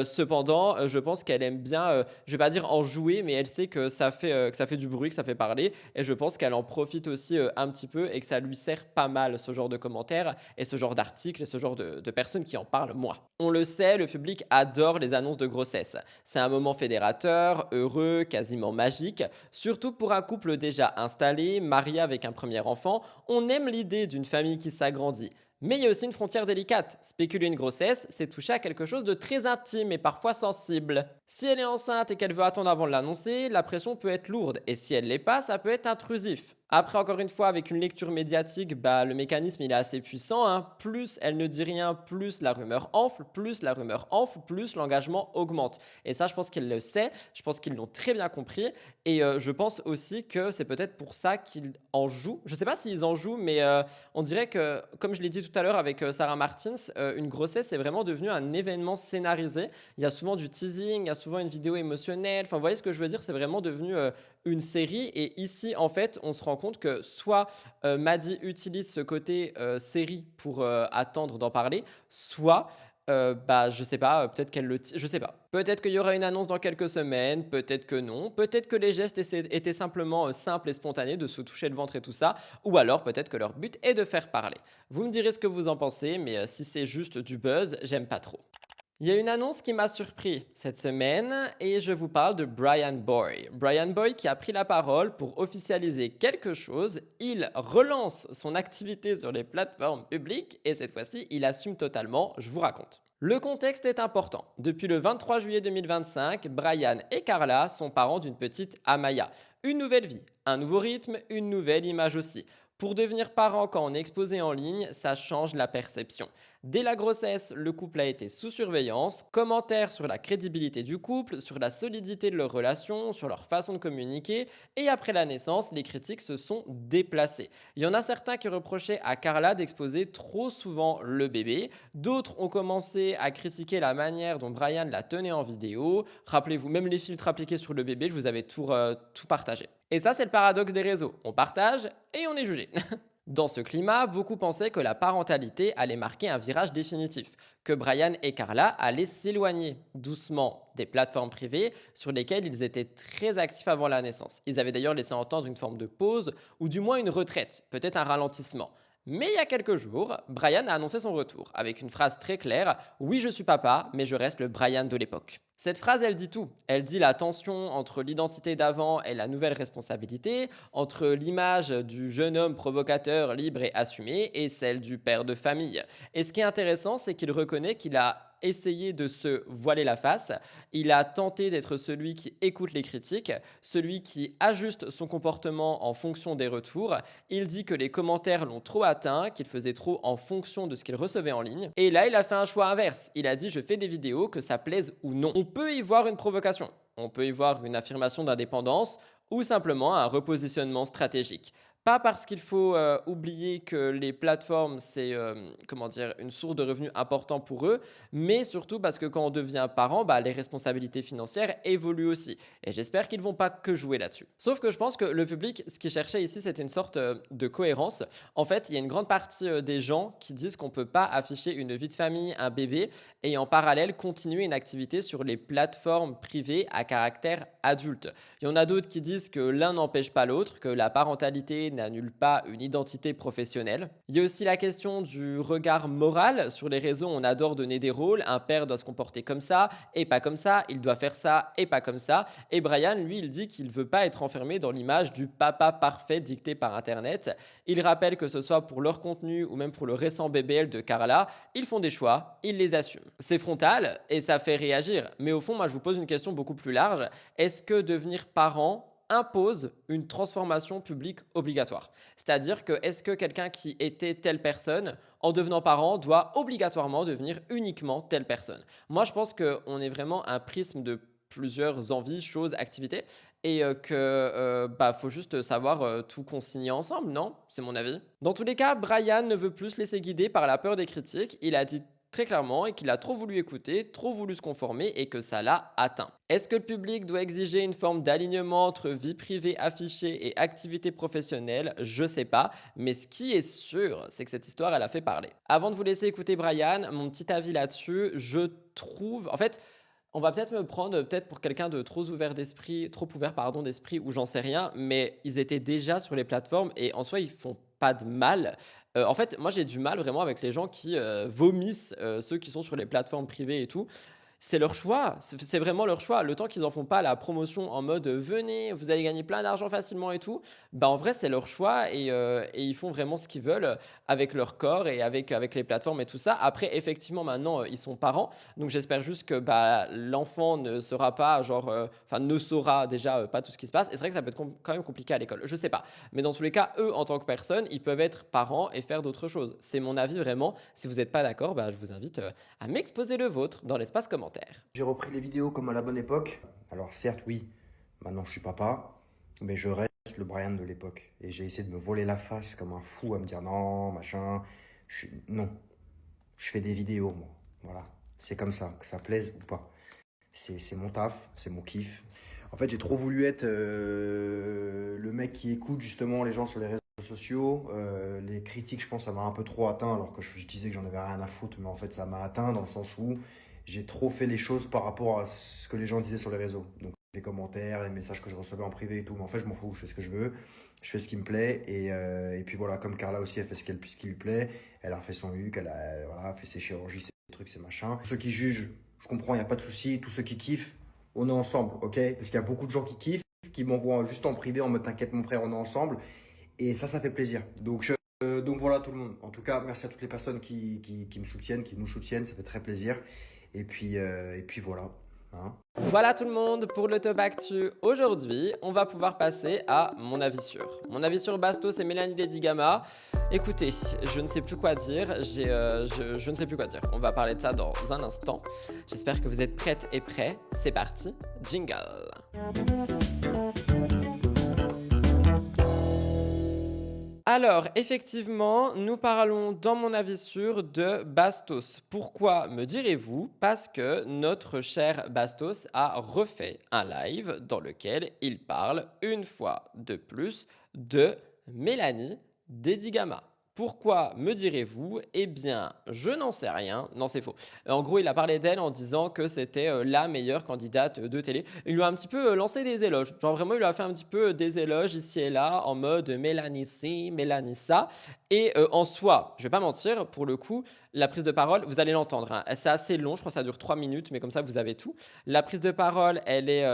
Cependant, je pense qu'elle aime bien, je vais pas dire en jouer, mais elle sait que ça fait du bruit, que ça fait parler, et je pense qu'elle en profite aussi un petit peu et que ça lui sert pas mal ce genre de commentaires et ce genre d'articles et ce genre de personnes qui en parlent moins. On le sait, le public adore les annonces de grossesse. C'est un moment fédérateur, heureux, quasiment magique, surtout pour un couple déjà installé, marié avec un premier enfant. On aime l'idée d'une famille qui s'agrandit. Mais il y a aussi une frontière délicate. Spéculer une grossesse, c'est toucher à quelque chose de très intime et parfois sensible. Si elle est enceinte et qu'elle veut attendre avant de l'annoncer, la pression peut être lourde. Et si elle l'est pas, ça peut être intrusif. Après, encore une fois, avec une lecture médiatique, le mécanisme il est assez puissant. Hein. Plus elle ne dit rien, plus la rumeur enfle, plus la rumeur enfle, plus l'engagement augmente. Et ça, je pense qu'il le sait, je pense qu'ils l'ont très bien compris. Et je pense aussi que c'est peut-être pour ça qu'ils en jouent. Je ne sais pas s'ils en jouent, mais on dirait que, comme je l'ai dit tout à l'heure avec Sarah Martins, une grossesse est vraiment devenue un événement scénarisé. Il y a souvent du teasing, il y a souvent une vidéo émotionnelle. Enfin, vous voyez ce que je veux dire, c'est vraiment devenu une série. Et ici, en fait, on se rend compte que soit Madi utilise ce côté série pour attendre d'en parler, soit je sais pas, peut-être qu'elle le je sais pas. Peut-être qu'il y aura une annonce dans quelques semaines, peut-être que non, peut-être que les gestes étaient simplement simples et spontanés, de se toucher le ventre et tout ça, ou alors peut-être que leur but est de faire parler. Vous me direz ce que vous en pensez, mais si c'est juste du buzz, j'aime pas trop. Il y a une annonce qui m'a surpris cette semaine et je vous parle de Brian Boy. Brian Boy qui a pris la parole pour officialiser quelque chose. Il relance son activité sur les plateformes publiques et cette fois-ci, il assume totalement. Je vous raconte. Le contexte est important. Depuis le 23 juillet 2025, Brian et Carla sont parents d'une petite Amaya. Une nouvelle vie, un nouveau rythme, une nouvelle image aussi. Pour devenir parent quand on est exposé en ligne, ça change la perception. Dès la grossesse, le couple a été sous surveillance, commentaires sur la crédibilité du couple, sur la solidité de leur relation, sur leur façon de communiquer, et après la naissance, les critiques se sont déplacées. Il y en a certains qui reprochaient à Carla d'exposer trop souvent le bébé, d'autres ont commencé à critiquer la manière dont Brian la tenait en vidéo. Rappelez-vous, même les filtres appliqués sur le bébé, je vous avais tout partagé. Et ça, c'est le paradoxe des réseaux. On partage et on est jugé. Dans ce climat, beaucoup pensaient que la parentalité allait marquer un virage définitif, que Brian et Carla allaient s'éloigner doucement des plateformes privées sur lesquelles ils étaient très actifs avant la naissance. Ils avaient d'ailleurs laissé entendre une forme de pause ou du moins une retraite, peut-être un ralentissement. Mais il y a quelques jours, Brian a annoncé son retour avec une phrase très claire « Oui, je suis papa, mais je reste le Brian de l'époque ». Cette phrase, elle dit tout. Elle dit la tension entre l'identité d'avant et la nouvelle responsabilité, entre l'image du jeune homme provocateur, libre et assumé, et celle du père de famille. Et ce qui est intéressant, c'est qu'il reconnaît qu'il a essayé de se voiler la face. Il a tenté d'être celui qui écoute les critiques, celui qui ajuste son comportement en fonction des retours. Il dit que les commentaires l'ont trop atteint, qu'il faisait trop en fonction de ce qu'il recevait en ligne. Et là, il a fait un choix inverse. Il a dit « Je fais des vidéos, que ça plaise ou non ». On peut y voir une provocation, on peut y voir une affirmation d'indépendance ou simplement un repositionnement stratégique. Pas parce qu'il faut oublier que les plateformes, c'est une source de revenus important pour eux, mais surtout parce que quand on devient parent, les responsabilités financières évoluent aussi. Et j'espère qu'ils ne vont pas que jouer là-dessus. Sauf que je pense que le public, ce qu'il cherchait ici, c'était une sorte de cohérence. En fait, il y a une grande partie des gens qui disent qu'on ne peut pas afficher une vie de famille, un bébé, et en parallèle continuer une activité sur les plateformes privées à caractère adulte. Il y en a d'autres qui disent que l'un n'empêche pas l'autre, que la parentalité n'annule pas une identité professionnelle. Il y a aussi la question du regard moral. Sur les réseaux, on adore donner des rôles. Un père doit se comporter comme ça et pas comme ça. Il doit faire ça et pas comme ça. Et Brian, lui, il dit qu'il ne veut pas être enfermé dans l'image du papa parfait dicté par Internet. Il rappelle que ce soit pour leur contenu ou même pour le récent BBL de Carla, ils font des choix, ils les assument. C'est frontal et ça fait réagir. Mais au fond, moi, je vous pose une question beaucoup plus large. Est-ce que devenir parent impose une transformation publique obligatoire? C'est-à-dire que est-ce que quelqu'un qui était telle personne, en devenant parent, doit obligatoirement devenir uniquement telle personne? Moi, je pense qu'on est vraiment un prisme de plusieurs envies, choses, activités, et que faut juste savoir tout consigner ensemble, non? C'est mon avis. Dans tous les cas, Brian ne veut plus se laisser guider par la peur des critiques. Il a dit très clairement, et qu'il a trop voulu écouter, trop voulu se conformer et que ça l'a atteint. Est-ce que le public doit exiger une forme d'alignement entre vie privée affichée et activité professionnelle? Je sais pas, mais ce qui est sûr, c'est que cette histoire, elle a fait parler. Avant de vous laisser écouter Brian, mon petit avis là-dessus, je trouve... En fait, on va peut-être me prendre pour quelqu'un de trop ouvert d'esprit, d'esprit ou j'en sais rien, mais ils étaient déjà sur les plateformes et en soi, ils font pas de mal. En fait, moi, j'ai du mal vraiment avec les gens qui vomissent ceux qui sont sur les plateformes privées et tout. C'est leur choix, c'est vraiment leur choix. Le temps qu'ils en font pas la promotion en mode venez, vous allez gagner plein d'argent facilement et tout, bah en vrai c'est leur choix et ils font vraiment ce qu'ils veulent avec leur corps et avec les plateformes et tout ça. Après effectivement maintenant ils sont parents, donc j'espère juste que bah, l'enfant ne sera pas ne saura déjà pas tout ce qui se passe. Et c'est vrai que ça peut être quand même compliqué à l'école, je sais pas. Mais dans tous les cas, eux en tant que personne, ils peuvent être parents et faire d'autres choses. C'est mon avis vraiment. Si vous n'êtes pas d'accord, bah, je vous invite à m'exposer le vôtre dans l'espace commentaire. J'ai repris les vidéos comme à la bonne époque. Alors certes, oui, maintenant je suis papa, mais je reste le Brian de l'époque. Et j'ai essayé de me voler la face comme un fou à me dire non, machin. Non, je fais des vidéos, moi. Voilà, c'est comme ça, que ça plaise ou pas. C'est mon taf, c'est mon kiff. En fait, j'ai trop voulu être le mec qui écoute justement les gens sur les réseaux sociaux. Les critiques, je pense, ça m'a un peu trop atteint, alors que je disais que j'en avais rien à foutre, mais en fait, ça m'a atteint dans le sens où j'ai trop fait les choses par rapport à ce que les gens disaient sur les réseaux. Donc les commentaires, les messages que je recevais en privé et tout. Mais en fait, je m'en fous, je fais ce que je veux, je fais ce qui me plaît. Et puis voilà, comme Carla aussi, elle fait ce qui lui plaît. Elle a fait son huc, elle a fait ses chirurgies, ses trucs, ses machins. Ceux qui jugent, je comprends, il n'y a pas de souci. Tous ceux qui kiffent, on est ensemble, ok? Parce qu'il y a beaucoup de gens qui kiffent, qui m'envoient juste en privé en mode t'inquiète mon frère, on est ensemble. Et ça fait plaisir. Donc voilà tout le monde. En tout cas, merci à toutes les personnes qui me soutiennent, qui nous soutiennent, ça fait très plaisir. Et puis voilà. Hein. Voilà tout le monde pour le Top Actu. Aujourd'hui, on va pouvoir passer à mon avis sûr. Mon avis sur Bastos et Mélanie Dedigama. Écoutez, je ne sais plus quoi dire. Je ne sais plus quoi dire. On va parler de ça dans un instant. J'espère que vous êtes prêtes et prêts. C'est parti. Jingle. Alors, effectivement, nous parlons dans mon avis sûr de Bastos. Pourquoi me direz-vous? Parce que notre cher Bastos a refait un live dans lequel il parle une fois de plus de Mélanie Dedigama. Pourquoi me direz-vous? Eh bien, je n'en sais rien. Non, c'est faux. En gros, il a parlé d'elle en disant que c'était la meilleure candidate de télé. Il lui a un petit peu lancé des éloges. Genre vraiment, il lui a fait un petit peu des éloges ici et là en mode Mélanie ci, Mélanie ça. Et en soi, je vais pas mentir, pour le coup, la prise de parole, vous allez l'entendre. Hein. C'est assez long, je crois que ça dure 3 minutes, mais comme ça, vous avez tout. La prise de parole, elle est,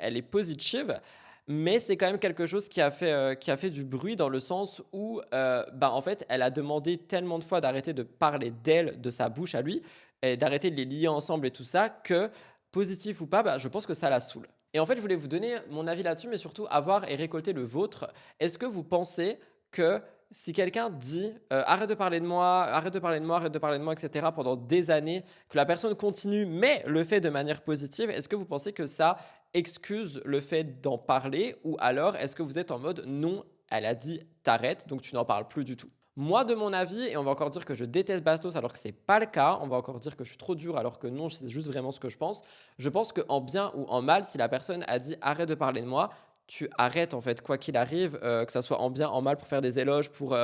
elle est positive. Mais c'est quand même quelque chose qui a fait du bruit dans le sens où, en fait, elle a demandé tellement de fois d'arrêter de parler d'elle, de sa bouche à lui, et d'arrêter de les lier ensemble et tout ça, que, positif ou pas, je pense que ça la saoule. Et en fait, je voulais vous donner mon avis là-dessus, mais surtout avoir et récolter le vôtre. Est-ce que vous pensez que si quelqu'un dit arrête de parler de moi, arrête de parler de moi, arrête de parler de moi, etc. pendant des années, que la personne continue, mais le fait de manière positive, est-ce que vous pensez que ça excuse le fait d'en parler ou alors est-ce que vous êtes en mode non, elle a dit t'arrêtes, donc tu n'en parles plus du tout? Moi, de mon avis, et on va encore dire que je déteste Bastos alors que c'est pas le cas, on va encore dire que je suis trop dur alors que non, c'est juste vraiment ce que je pense. Je pense qu'en bien ou en mal, si la personne a dit arrête de parler de moi, tu arrêtes en fait, quoi qu'il arrive, que ça soit en bien, en mal, pour faire des éloges, pour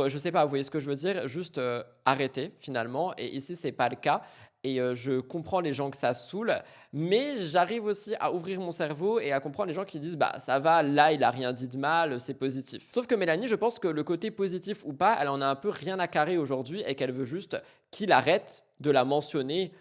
je sais pas, vous voyez ce que je veux dire, juste arrêter finalement. Et ici, c'est pas le cas. Et je comprends les gens que ça saoule, mais j'arrive aussi à ouvrir mon cerveau et à comprendre les gens qui disent bah ça va, là il a rien dit de mal, c'est positif. Sauf que Mélanie, je pense que le côté positif ou pas, elle en a un peu rien à carrer aujourd'hui et qu'elle veut juste qu'il arrête de la mentionner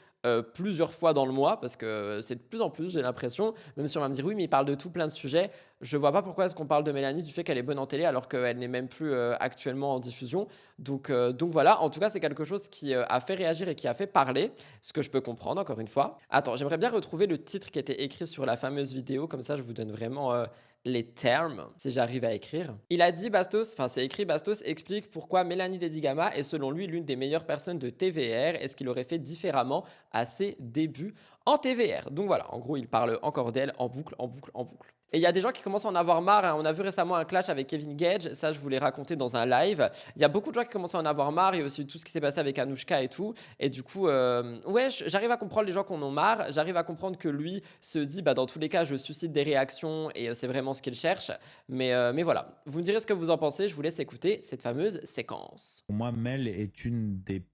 plusieurs fois dans le mois, parce que c'est de plus en plus, j'ai l'impression, même si on va me dire oui mais il parle de tout plein de sujets, je vois pas pourquoi est-ce qu'on parle de Mélanie, du fait qu'elle est bonne en télé alors qu'elle n'est même plus actuellement en diffusion. Donc voilà, en tout cas c'est quelque chose qui a fait réagir et qui a fait parler, ce que je peux comprendre encore une fois. Attends, j'aimerais bien retrouver le titre qui était écrit sur la fameuse vidéo, comme ça je vous donne vraiment les termes, si j'arrive à écrire. Il a dit Bastos, enfin c'est écrit, Bastos explique pourquoi Mélanie Dedigama est selon lui l'une des meilleures personnes de TVR et ce qu'il aurait fait différemment à ses débuts en TVR. Donc voilà, en gros, il parle encore d'elle en boucle, en boucle, en boucle. Et il y a des gens qui commencent à en avoir marre, hein. On a vu récemment un clash avec Kevin Gage, ça je vous l'ai raconté dans un live. Il y a beaucoup de gens qui commencent à en avoir marre, il y a aussi tout ce qui s'est passé avec Anouchka et tout. Et du coup, ouais, j'arrive à comprendre les gens qui en ont marre, j'arrive à comprendre que lui se dit, bah, dans tous les cas, je suscite des réactions et c'est vraiment ce qu'il cherche. Mais voilà, vous me direz ce que vous en pensez, je vous laisse écouter cette fameuse séquence. Pour moi, Mel est une des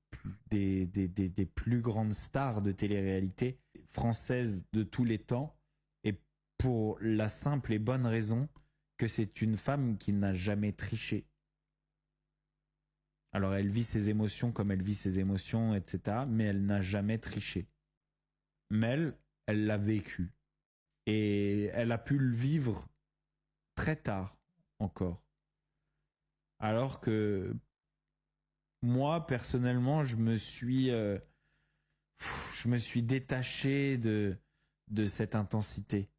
plus grandes stars de télé-réalité française de tous les temps. Et pour la simple et bonne raison que c'est une femme qui n'a jamais triché. Alors, elle vit ses émotions comme elle vit ses émotions, etc. Mais elle n'a jamais triché. Mel, elle l'a vécu. Et elle a pu le vivre très tard encore. Alors que moi, personnellement, je me suis détaché de cette intensité.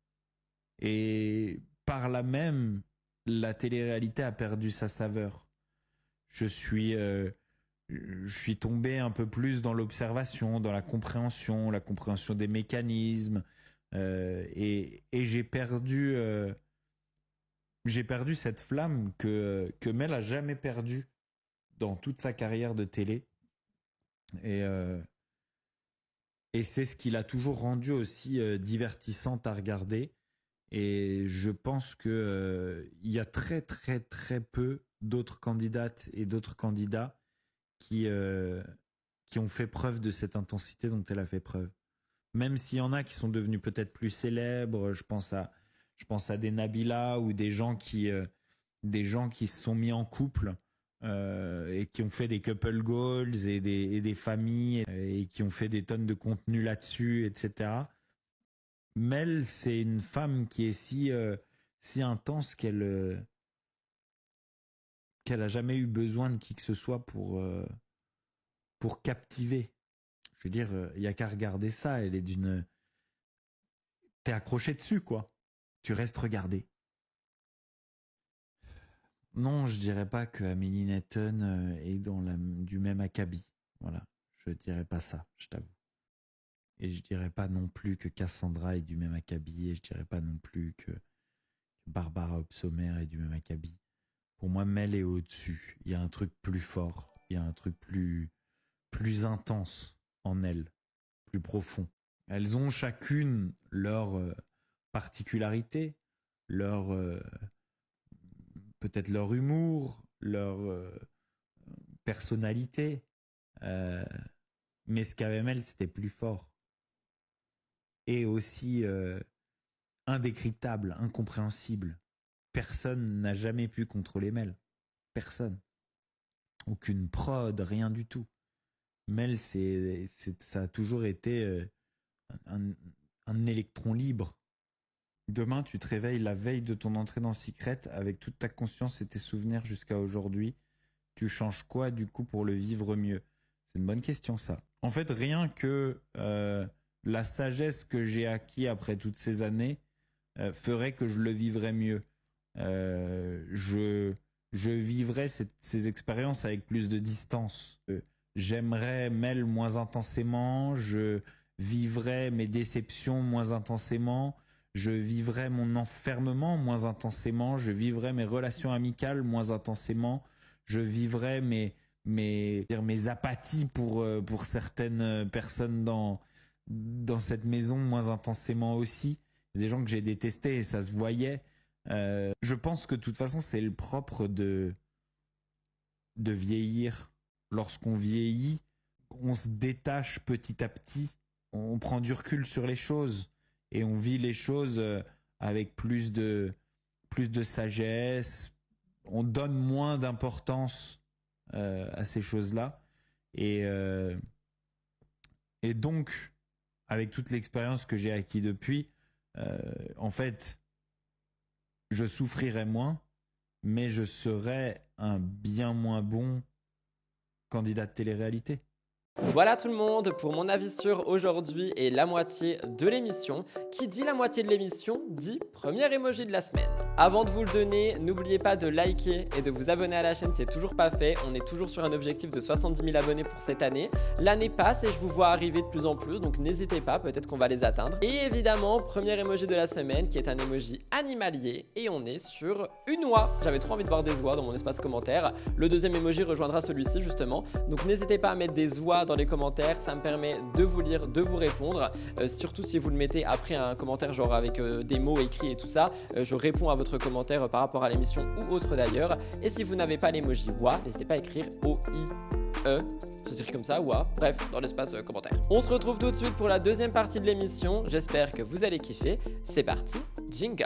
Et par là même, la télé-réalité a perdu sa saveur. Je suis tombé un peu plus dans l'observation, dans la compréhension des mécanismes, et j'ai perdu cette flamme que Mel a jamais perdue dans toute sa carrière de télé. Et c'est ce qui l'a toujours rendu aussi divertissante à regarder. Et je pense que il y a très très très peu d'autres candidates et d'autres candidats qui ont fait preuve de cette intensité dont elle a fait preuve. Même s'il y en a qui sont devenus peut-être plus célèbres, je pense à des Nabila ou des gens qui se sont mis en couple et qui ont fait des couple goals et des familles et qui ont fait des tonnes de contenu là-dessus, etc. Mel, c'est une femme qui est si intense qu'elle a jamais eu besoin de qui que ce soit pour captiver. Je veux dire, il y a qu'à regarder ça. Elle est t'es accroché dessus, quoi. Tu restes regardé. Non, je dirais pas que Amélie Netton est du même acabit. Voilà, je dirais pas ça, je t'avoue. Et je dirais pas non plus que Cassandra est du même acabit, et je dirais pas non plus que Barbara Opsommer est du même acabit. Pour moi, Mel est au-dessus. Il y a un truc plus fort, il y a un truc plus intense en elle, plus profond. Elles ont chacune leur particularité, peut-être leur humour, leur personnalité. Mais ce qu'avait Mel, c'était plus fort. Et aussi indécryptable, incompréhensible. Personne n'a jamais pu contrôler Mel. Personne. Aucune prod, rien du tout. Mel, ça a toujours été un électron libre. Demain, tu te réveilles la veille de ton entrée dans Secret avec toute ta conscience et tes souvenirs jusqu'à aujourd'hui. Tu changes quoi, du coup, pour le vivre mieux? C'est une bonne question, ça. En fait, rien que la sagesse que j'ai acquis après toutes ces années ferait que je le vivrais mieux. Je vivrais ces expériences avec plus de distance. J'aimerais Mel moins intensément, je vivrais mes déceptions moins intensément, je vivrais mon enfermement moins intensément, je vivrais mes relations amicales moins intensément, je vivrais mes apathies pour certaines personnes dans cette maison moins intensément aussi. Il y a des gens que j'ai détestés et ça se voyait. Je pense que de toute façon, c'est le propre de vieillir. Lorsqu'on vieillit, on se détache petit à petit, on prend du recul sur les choses et on vit les choses avec plus de sagesse, on donne moins d'importance à ces choses-là et donc avec toute l'expérience que j'ai acquis depuis, en fait, je souffrirais moins, mais je serais un bien moins bon candidat de télé-réalité. Voilà tout le monde pour mon avis sur aujourd'hui et la moitié de l'émission. Qui dit la moitié de l'émission dit premier emoji de la semaine. Avant de vous le donner, n'oubliez pas de liker et de vous abonner à la chaîne, c'est toujours pas fait. On est toujours sur un objectif de 70 000 abonnés pour cette année. L'année passe et je vous vois arriver de plus en plus, donc n'hésitez pas, peut-être qu'on va les atteindre. Et évidemment, premier emoji de la semaine qui est un emoji animalier et on est sur une oie. J'avais trop envie de voir des oies dans mon espace commentaire. Le deuxième emoji rejoindra celui-ci justement. Donc n'hésitez pas à mettre des oies dans les commentaires, ça me permet de vous lire, de vous répondre. Surtout si vous le mettez après un commentaire genre avec des mots écrits et tout ça, je réponds à votre commentaire par rapport à l'émission ou autre d'ailleurs. Et si vous n'avez pas l'emoji oie, n'hésitez pas à écrire O-I-E. Ça s'écrit comme ça, ouah, bref, dans l'espace commentaire. On se retrouve tout de suite pour la deuxième partie de l'émission. J'espère que vous allez kiffer. C'est parti, jingle.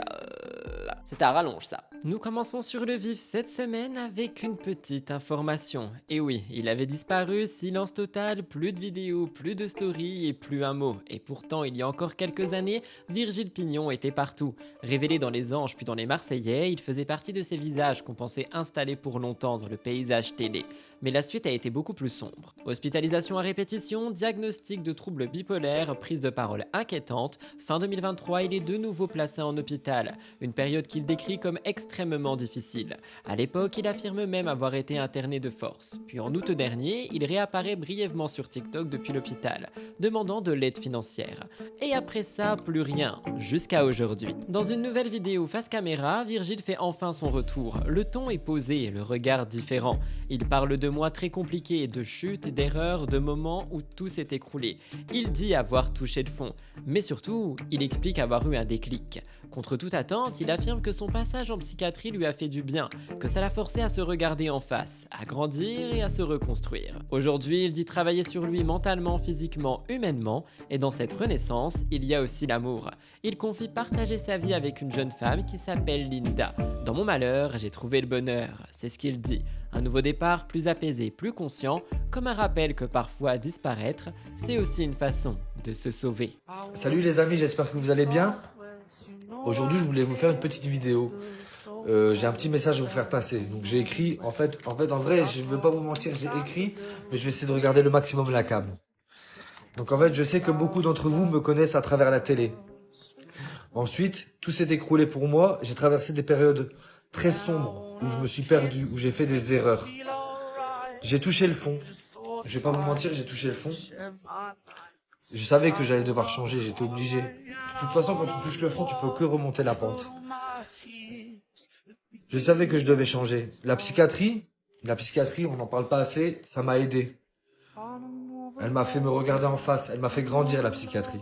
C'est à rallonge ça. Nous commençons sur le vif cette semaine avec une petite information. Et oui, il avait disparu, silence total, plus de vidéos, plus de stories et plus un mot. Et pourtant, il y a encore quelques années, Virgile Pignon était partout. Révélé dans Les Anges puis dans Les Marseillais, il faisait partie de ces visages qu'on pensait installés pour longtemps dans le paysage télé. Mais la suite a été beaucoup plus sombre. Hospitalisation à répétition, diagnostic de troubles bipolaires, prise de parole inquiétante. Fin 2023, il est de nouveau placé en hôpital. Une période qu'il décrit comme extrêmement difficile. À l'époque, il affirme même avoir été interné de force. Puis en août dernier, il réapparaît brièvement sur TikTok depuis l'hôpital, demandant de l'aide financière. Et après ça, plus rien, jusqu'à aujourd'hui. Dans une nouvelle vidéo face caméra, Virgile fait enfin son retour. Le ton est posé, le regard différent. Il parle de mois très compliqués, de chutes, d'erreurs, de moments où tout s'est écroulé. Il dit avoir touché le fond, mais surtout, il explique avoir eu un déclic. Contre toute attente, il affirme que son passage en psychiatrie lui a fait du bien, que ça l'a forcé à se regarder en face, à grandir et à se reconstruire. Aujourd'hui, il dit travailler sur lui mentalement, physiquement, humainement, et dans cette renaissance, il y a aussi l'amour. Il confie partager sa vie avec une jeune femme qui s'appelle Linda. Dans mon malheur, j'ai trouvé le bonheur, c'est ce qu'il dit. Un nouveau départ plus apaisé, plus conscient, comme un rappel que parfois disparaître, c'est aussi une façon de se sauver. Salut les amis, j'espère que vous allez bien. Aujourd'hui, je voulais vous faire une petite vidéo. J'ai un petit message à vous faire passer. Donc j'ai écrit, en vrai, je ne veux pas vous mentir, j'ai écrit, mais je vais essayer de regarder le maximum la cam. Donc en fait, je sais que beaucoup d'entre vous me connaissent à travers la télé. Ensuite, tout s'est écroulé pour moi. J'ai traversé des périodes très sombres où je me suis perdu, où j'ai fait des erreurs. J'ai touché le fond. Je vais pas vous mentir, j'ai touché le fond. Je savais que j'allais devoir changer, j'étais obligé. De toute façon, quand tu touches le fond, tu peux que remonter la pente. Je savais que je devais changer. La psychiatrie, on n'en parle pas assez, ça m'a aidé. Elle m'a fait me regarder en face, elle m'a fait grandir la psychiatrie.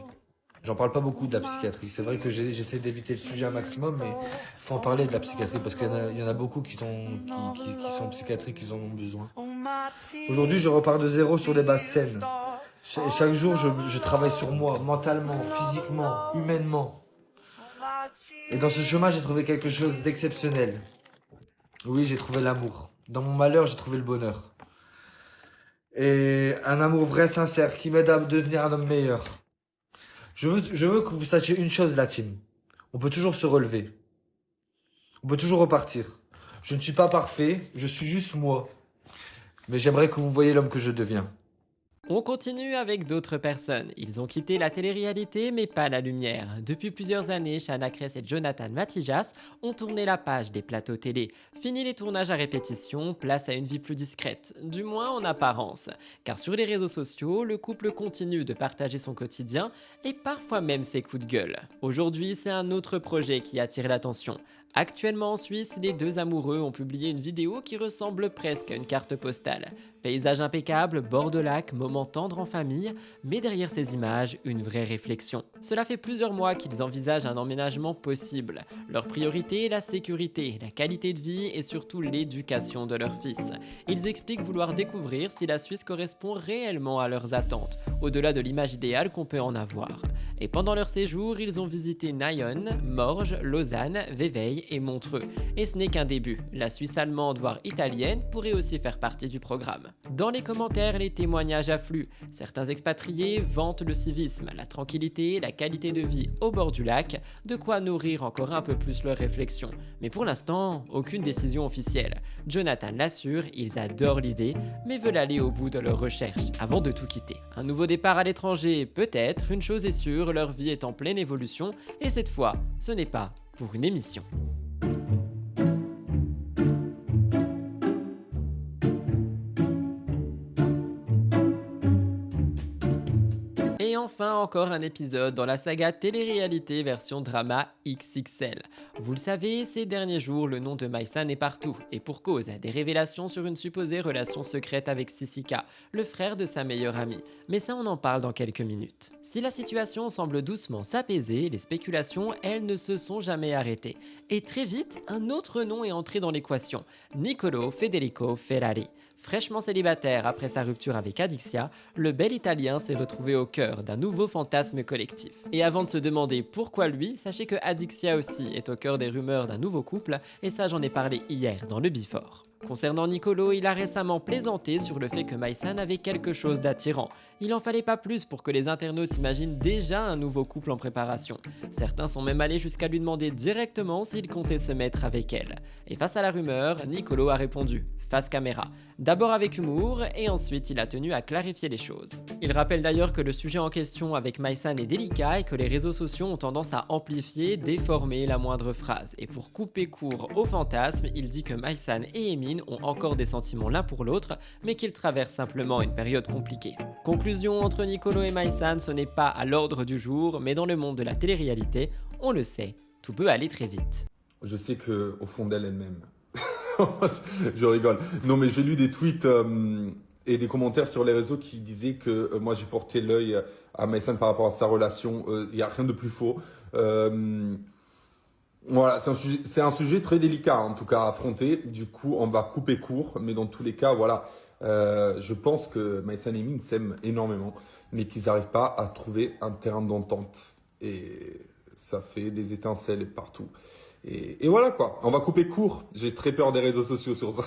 J'en parle pas beaucoup de la psychiatrie. C'est vrai que j'essaie d'éviter le sujet un maximum, mais il faut en parler de la psychiatrie parce qu'il y en a beaucoup qui sont psychiatriques, qui en ont besoin. Aujourd'hui, je repars de zéro sur des bases saines. Chaque jour, je travaille sur moi, mentalement, physiquement, humainement. Et dans ce chemin, j'ai trouvé quelque chose d'exceptionnel. Oui, j'ai trouvé l'amour. Dans mon malheur, j'ai trouvé le bonheur. Et un amour vrai, sincère, qui m'aide à devenir un homme meilleur. Je veux que vous sachiez une chose, la team. On peut toujours se relever. On peut toujours repartir. Je ne suis pas parfait, je suis juste moi. Mais j'aimerais que vous voyiez l'homme que je deviens. On continue avec d'autres personnes. Ils ont quitté la télé-réalité mais pas la lumière. Depuis plusieurs années, Chana Cres et Jonathan Matijas ont tourné la page des plateaux télé. Fini les tournages à répétition, place à une vie plus discrète, du moins en apparence. Car sur les réseaux sociaux, le couple continue de partager son quotidien et parfois même ses coups de gueule. Aujourd'hui, c'est un autre projet qui attire l'attention. Actuellement en Suisse, les deux amoureux ont publié une vidéo qui ressemble presque à une carte postale. Paysage impeccable, bord de lac, moments tendres en famille, mais derrière ces images, une vraie réflexion. Cela fait plusieurs mois qu'ils envisagent un emménagement possible. Leur priorité est la sécurité, la qualité de vie et surtout l'éducation de leur fils. Ils expliquent vouloir découvrir si la Suisse correspond réellement à leurs attentes, au-delà de l'image idéale qu'on peut en avoir. Et pendant leur séjour, ils ont visité Nyon, Morges, Lausanne, Vevey et Montreux. Et ce n'est qu'un début. La Suisse allemande, voire italienne, pourrait aussi faire partie du programme. Dans les commentaires, les témoignages affluent. Certains expatriés vantent le civisme, la tranquillité, la qualité de vie au bord du lac, de quoi nourrir encore un peu plus leurs réflexions. Mais pour l'instant, aucune décision officielle. Jonathan l'assure, ils adorent l'idée, mais veulent aller au bout de leurs recherches avant de tout quitter. Un nouveau départ à l'étranger, peut-être, une chose est sûre, leur vie est en pleine évolution, et cette fois, ce n'est pas pour une émission. enfin encore un épisode dans la saga télé-réalité version drama XXL. Vous le savez, ces derniers jours, le nom de Maïsan est partout, et pour cause, des révélations sur une supposée relation secrète avec Sissika, le frère de sa meilleure amie. Mais ça, on en parle dans quelques minutes. Si la situation semble doucement s'apaiser, les spéculations, elles, ne se sont jamais arrêtées. Et très vite, un autre nom est entré dans l'équation, Niccolò Federico Ferrari. Fraîchement célibataire après sa rupture avec Adixia, le bel Italien s'est retrouvé au cœur d'un nouveau fantasme collectif. Et avant de se demander pourquoi lui, sachez que Adixia aussi est au cœur des rumeurs d'un nouveau couple, et ça j'en ai parlé hier dans le Before. Concernant Niccolò, il a récemment plaisanté sur le fait que Maïsan avait quelque chose d'attirant. Il en fallait pas plus pour que les internautes imaginent déjà un nouveau couple en préparation. Certains sont même allés jusqu'à lui demander directement s'il comptait se mettre avec elle. Et face à la rumeur, Niccolò a répondu face caméra. D'abord avec humour, et ensuite il a tenu à clarifier les choses. Il rappelle d'ailleurs que le sujet en question avec Maïsan est délicat et que les réseaux sociaux ont tendance à amplifier, déformer la moindre phrase. Et pour couper court au fantasme, il dit que Maïsan et Emin ont encore des sentiments l'un pour l'autre, mais qu'ils traversent simplement une période compliquée. Conclusion, entre Niccolò et Maïsan, ce n'est pas à l'ordre du jour, mais dans le monde de la télé-réalité, on le sait, tout peut aller très vite. Je sais qu'au fond d'elle, elle m'aime. Je rigole. Non, mais j'ai lu des tweets et des commentaires sur les réseaux qui disaient que moi j'ai porté l'œil à Maïsan par rapport à sa relation. Il n'y a rien de plus faux. Voilà, c'est un sujet très délicat en tout cas à affronter. Du coup, on va couper court, mais dans tous les cas, voilà, je pense que Maïsan et Emin s'aiment énormément, mais qu'ils n'arrivent pas à trouver un terrain d'entente. Et ça fait des étincelles partout. Et voilà quoi, on va couper court. J'ai très peur des réseaux sociaux sur ça.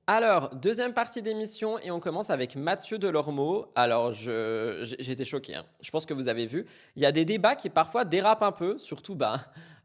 Alors, deuxième partie d'émission et on commence avec Mathieu Delormeau. Alors, j'ai été choqué, hein. Je pense que vous avez vu. Il y a des débats qui parfois dérapent un peu, surtout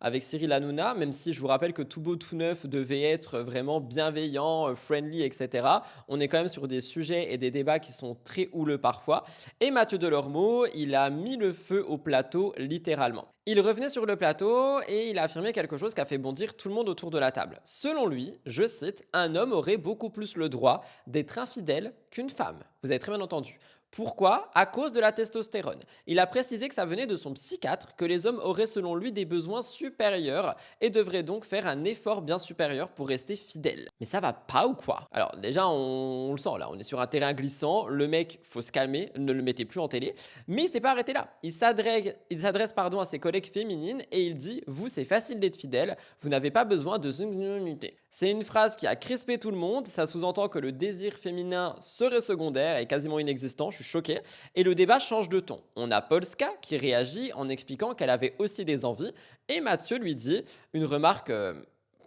avec Cyril Hanouna, même si je vous rappelle que Tout Beau Tout Neuf devait être vraiment bienveillant, friendly, etc. On est quand même sur des sujets et des débats qui sont très houleux parfois. Et Mathieu Delormeau, il a mis le feu au plateau, littéralement. Il revenait sur le plateau et il a affirmé quelque chose qui a fait bondir tout le monde autour de la table. Selon lui, je cite, « Un homme aurait beaucoup plus le droit d'être infidèle qu'une femme ». Vous avez très bien entendu. Pourquoi ? À cause de la testostérone. Il a précisé que ça venait de son psychiatre, que les hommes auraient selon lui des besoins supérieurs et devraient donc faire un effort bien supérieur pour rester fidèles. Mais ça va pas ou quoi ? Alors déjà, on le sent là, on est sur un terrain glissant, le mec, faut se calmer, ne le mettez plus en télé. Mais il s'est pas arrêté là. Il s'adresse à ses collègues féminines et il dit « Vous, c'est facile d'être fidèle, vous n'avez pas besoin de unité ». C'est une phrase qui a crispé tout le monde, ça sous-entend que le désir féminin serait secondaire et quasiment inexistant, je suis choqué. Et le débat change de ton. On a Polska qui réagit en expliquant qu'elle avait aussi des envies et Mathieu lui dit une remarque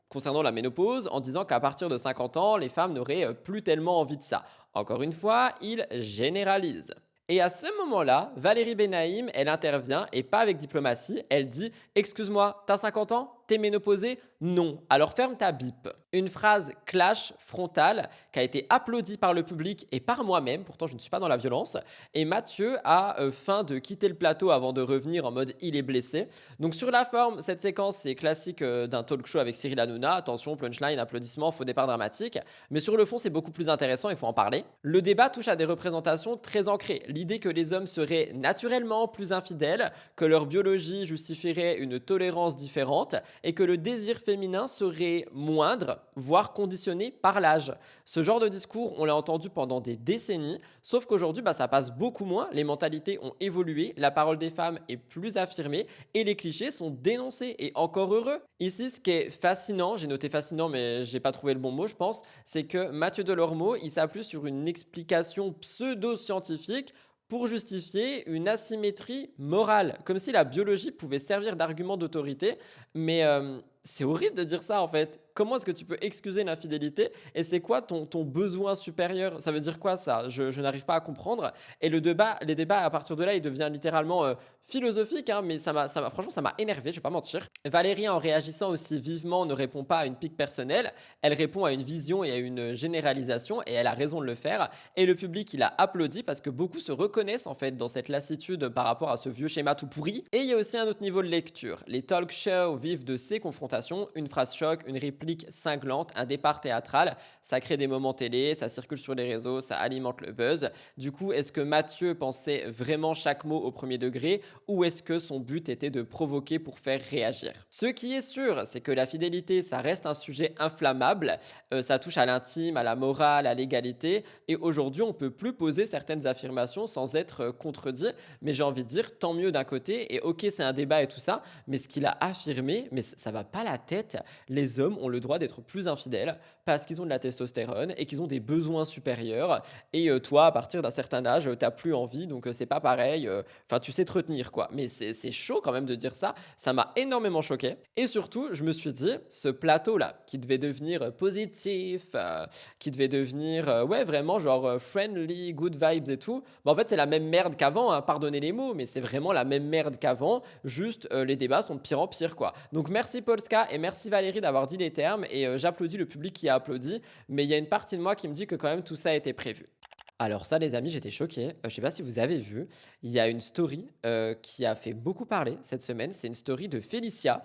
concernant la ménopause en disant qu'à partir de 50 ans, les femmes n'auraient plus tellement envie de ça. Encore une fois, il généralise. Et à ce moment-là, Valérie Benaïm, elle intervient et pas avec diplomatie, elle dit « Excuse-moi, t'as 50 ans ? T'es ménopausée ? Non. Alors ferme ta bip ». Une phrase clash frontale qui a été applaudie par le public et par moi-même, pourtant je ne suis pas dans la violence. Et Mathieu a feint de quitter le plateau avant de revenir en mode il est blessé. Donc sur la forme, cette séquence c'est classique d'un talk show avec Cyril Hanouna. Attention, punchline, applaudissements, faux départ dramatique. Mais sur le fond, c'est beaucoup plus intéressant, il faut en parler. Le débat touche à des représentations très ancrées. L'idée que les hommes seraient naturellement plus infidèles, que leur biologie justifierait une tolérance différente et que le désir féminin serait moindre, voire conditionné par l'âge. Ce genre de discours, on l'a entendu pendant des décennies, sauf qu'aujourd'hui, ça passe beaucoup moins, les mentalités ont évolué, la parole des femmes est plus affirmée et les clichés sont dénoncés, et encore heureux. Ici, ce qui est fascinant, j'ai noté fascinant mais j'ai pas trouvé le bon mot je pense, c'est que Mathieu Delormeau, il s'appuie sur une explication pseudo-scientifique pour justifier une asymétrie morale, comme si la biologie pouvait servir d'argument d'autorité, mais c'est horrible de dire ça en fait. comment est-ce que tu peux excuser l'infidélité et c'est quoi ton besoin supérieur? Ça veut dire quoi ça? Je n'arrive pas à comprendre. Et les débats à partir de là, il devient littéralement philosophique, hein, mais franchement, ça m'a énervé, je vais pas mentir. Valérie, en réagissant aussi vivement, ne répond pas à une pique personnelle, elle répond à une vision et à une généralisation, et elle a raison de le faire. Et le public, il a applaudi parce que beaucoup se reconnaissent en fait dans cette lassitude par rapport à ce vieux schéma tout pourri. Et il y a aussi un autre niveau de lecture. Les talk shows vivent de ces confrontations, une phrase choc, une réplique cinglante, un départ théâtral, ça crée des moments télé, ça circule sur les réseaux, ça alimente le buzz. Du coup, est-ce que Mathieu pensait vraiment chaque mot au premier degré ou est-ce que son but était de provoquer pour faire réagir? Ce qui est sûr, c'est que la fidélité, ça reste un sujet inflammable, ça touche à l'intime, à la morale, à l'égalité, et aujourd'hui, on peut plus poser certaines affirmations sans être contredit, mais j'ai envie de dire tant mieux d'un côté, et ok, c'est un débat et tout ça, mais ce qu'il a affirmé, mais ça va pas la tête, les hommes ont le droit d'être plus infidèles parce qu'ils ont de la testostérone et qu'ils ont des besoins supérieurs, et toi, à partir d'un certain âge, t'as plus envie, donc c'est pas pareil, enfin, tu sais te retenir, quoi. Mais c'est chaud quand même de dire ça, ça m'a énormément choqué. Et surtout, je me suis dit, ce plateau-là, qui devait devenir positif, qui devait devenir, ouais, vraiment genre friendly, good vibes et tout, bah, en fait, c'est la même merde qu'avant, hein, pardonnez les mots, mais c'est vraiment la même merde qu'avant, juste les débats sont de pire en pire, quoi. Donc merci Polska et merci Valérie d'avoir dit les termes, et j'applaudis le public qui a applaudi, mais il y a une partie de moi qui me dit que quand même tout ça a été prévu. Alors ça, les amis, j'étais choqué. Je sais pas si vous avez vu, il y a une story qui a fait beaucoup parler cette semaine. C'est une story de Félicia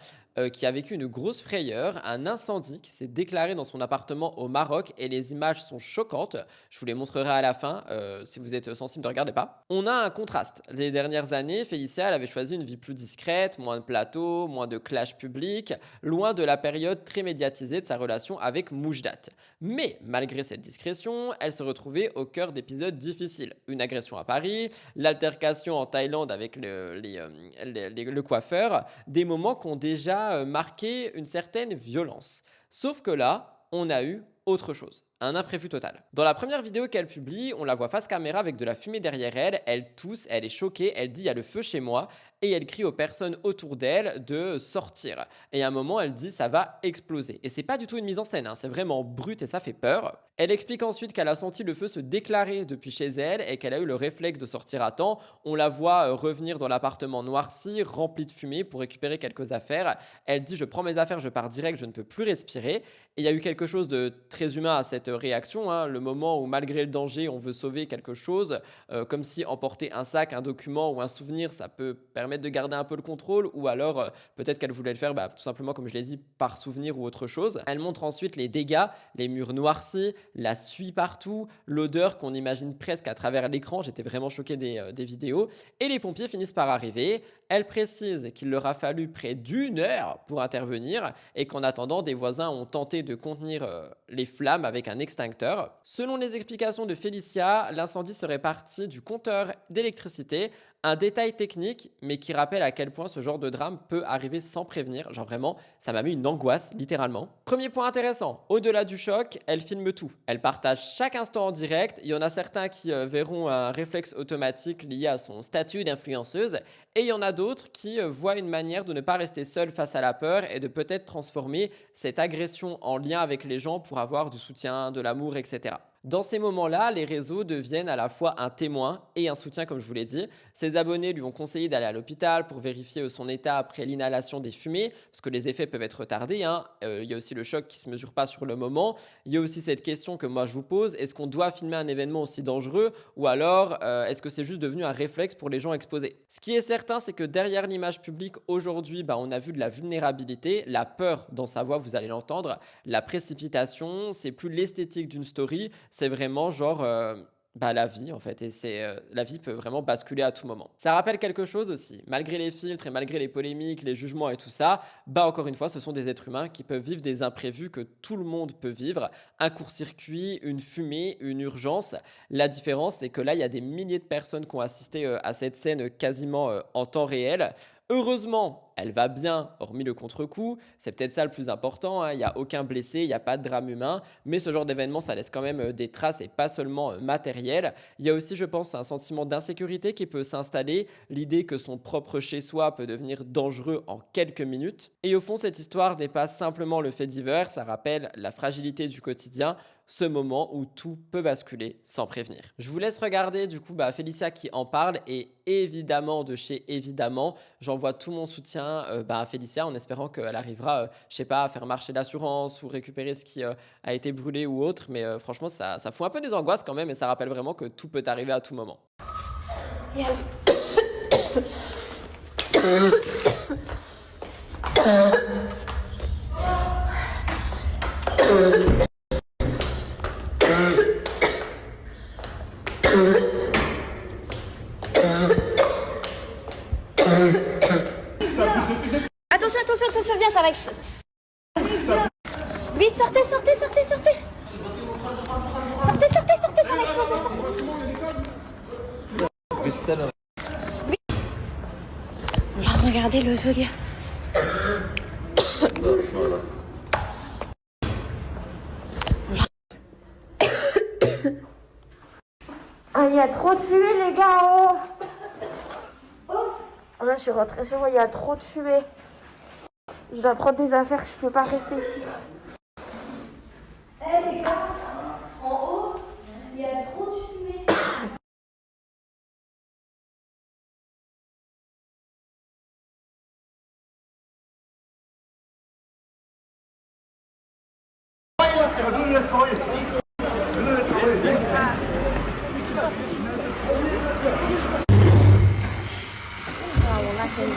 qui a vécu une grosse frayeur, un incendie qui s'est déclaré dans son appartement au Maroc et les images sont choquantes. Je vous les montrerai à la fin. Si vous êtes sensible, ne regardez pas. On a un contraste. Les dernières années, Félicia, elle avait choisi une vie plus discrète, moins de plateaux, moins de clash publics, loin de la période très médiatisée de sa relation avec Moujdat. Mais malgré cette discrétion, elle se retrouvait au cœur d'épisodes difficiles. Une agression à Paris, l'altercation en Thaïlande avec le coiffeur, des moments qui ont déjà marqué une certaine violence. Sauf que là, on a eu autre chose. Un imprévu total. Dans la première vidéo qu'elle publie, on la voit face caméra avec de la fumée derrière elle, elle tousse, elle est choquée, elle dit « il y a le feu chez moi » et elle crie aux personnes autour d'elle de sortir. Et à un moment, elle dit « ça va exploser ». Et c'est pas du tout une mise en scène, hein, c'est vraiment brut et ça fait peur. Elle explique ensuite qu'elle a senti le feu se déclarer depuis chez elle et qu'elle a eu le réflexe de sortir à temps. On la voit revenir dans l'appartement noirci, rempli de fumée pour récupérer quelques affaires. Elle dit « je prends mes affaires, je pars direct, je ne peux plus respirer ». Et il y a eu quelque chose de très humain à cette réaction, hein, le moment où malgré le danger, on veut sauver quelque chose, comme si emporter un sac, un document ou un souvenir, ça peut permettre de garder un peu le contrôle, ou alors peut-être qu'elle voulait le faire tout simplement, comme je l'ai dit, par souvenir ou autre chose. Elle montre ensuite les dégâts, les murs noircis, la suie partout, l'odeur qu'on imagine presque à travers l'écran, j'étais vraiment choqué des vidéos, et les pompiers finissent par arriver. Elle précise qu'il leur a fallu près d'1 heure pour intervenir et qu'en attendant, des voisins ont tenté de contenir les flammes avec un extincteur. Selon les explications de Félicia, l'incendie serait parti du compteur d'électricité. Un détail technique, mais qui rappelle à quel point ce genre de drame peut arriver sans prévenir. Genre vraiment, ça m'a mis une angoisse, littéralement. Premier point intéressant, au-delà du choc, elle filme tout. Elle partage chaque instant en direct. Il y en a certains qui verront un réflexe automatique lié à son statut d'influenceuse. Et il y en a d'autres qui voient une manière de ne pas rester seule face à la peur et de peut-être transformer cette agression en lien avec les gens pour avoir du soutien, de l'amour, etc. Dans ces moments-là, les réseaux deviennent à la fois un témoin et un soutien, comme je vous l'ai dit. Ses abonnés lui ont conseillé d'aller à l'hôpital pour vérifier son état après l'inhalation des fumées, parce que les effets peuvent être retardés, hein. Il y a aussi le choc qui ne se mesure pas sur le moment. Il y a aussi cette question que moi je vous pose, est-ce qu'on doit filmer un événement aussi dangereux, ou alors est-ce que c'est juste devenu un réflexe pour les gens exposés? Ce qui est certain, c'est que derrière l'image publique aujourd'hui, on a vu de la vulnérabilité, la peur dans sa voix, vous allez l'entendre, la précipitation, c'est plus l'esthétique d'une story, c'est vraiment genre la vie en fait, et la vie peut vraiment basculer à tout moment. Ça rappelle quelque chose aussi, malgré les filtres et malgré les polémiques, les jugements et tout ça, encore une fois, ce sont des êtres humains qui peuvent vivre des imprévus que tout le monde peut vivre, un court-circuit, une fumée, une urgence. La différence, c'est que là, il y a des milliers de personnes qui ont assisté à cette scène quasiment en temps réel. Heureusement, elle va bien, hormis le contre-coup. C'est peut-être ça le plus important, hein. Il n'y a aucun blessé, il n'y a pas de drame humain. Mais ce genre d'événement, ça laisse quand même des traces et pas seulement matérielles. Il y a aussi, je pense, un sentiment d'insécurité qui peut s'installer. L'idée que son propre chez-soi peut devenir dangereux en quelques minutes. Et au fond, cette histoire dépasse simplement le fait divers. Ça rappelle la fragilité du quotidien, ce moment où tout peut basculer sans prévenir. Je vous laisse regarder du coup Félicia qui en parle et évidemment de chez Évidemment, j'envoie tout mon soutien à Félicia en espérant qu'elle arrivera, je sais pas, à faire marcher l'assurance ou récupérer ce qui a été brûlé ou autre. Mais franchement, ça fout un peu des angoisses quand même et ça rappelle vraiment que tout peut arriver à tout moment. Yes. Attention, attention, attention, viens, ça va. Vite, sortez, sortez, sortez, sortez. Sortez, sortez, sortez, ça va exploser, sortez. Vite. Regardez le feu, gars. Ah, il y a trop de fumée, les gars. Oh. Là, je suis rentrée chez moi, il y a trop de fumée. Je dois prendre des affaires, je peux pas rester ici. Eh les gars, en haut, il y a trop de fumée. Ah bon, là c'est une bonne.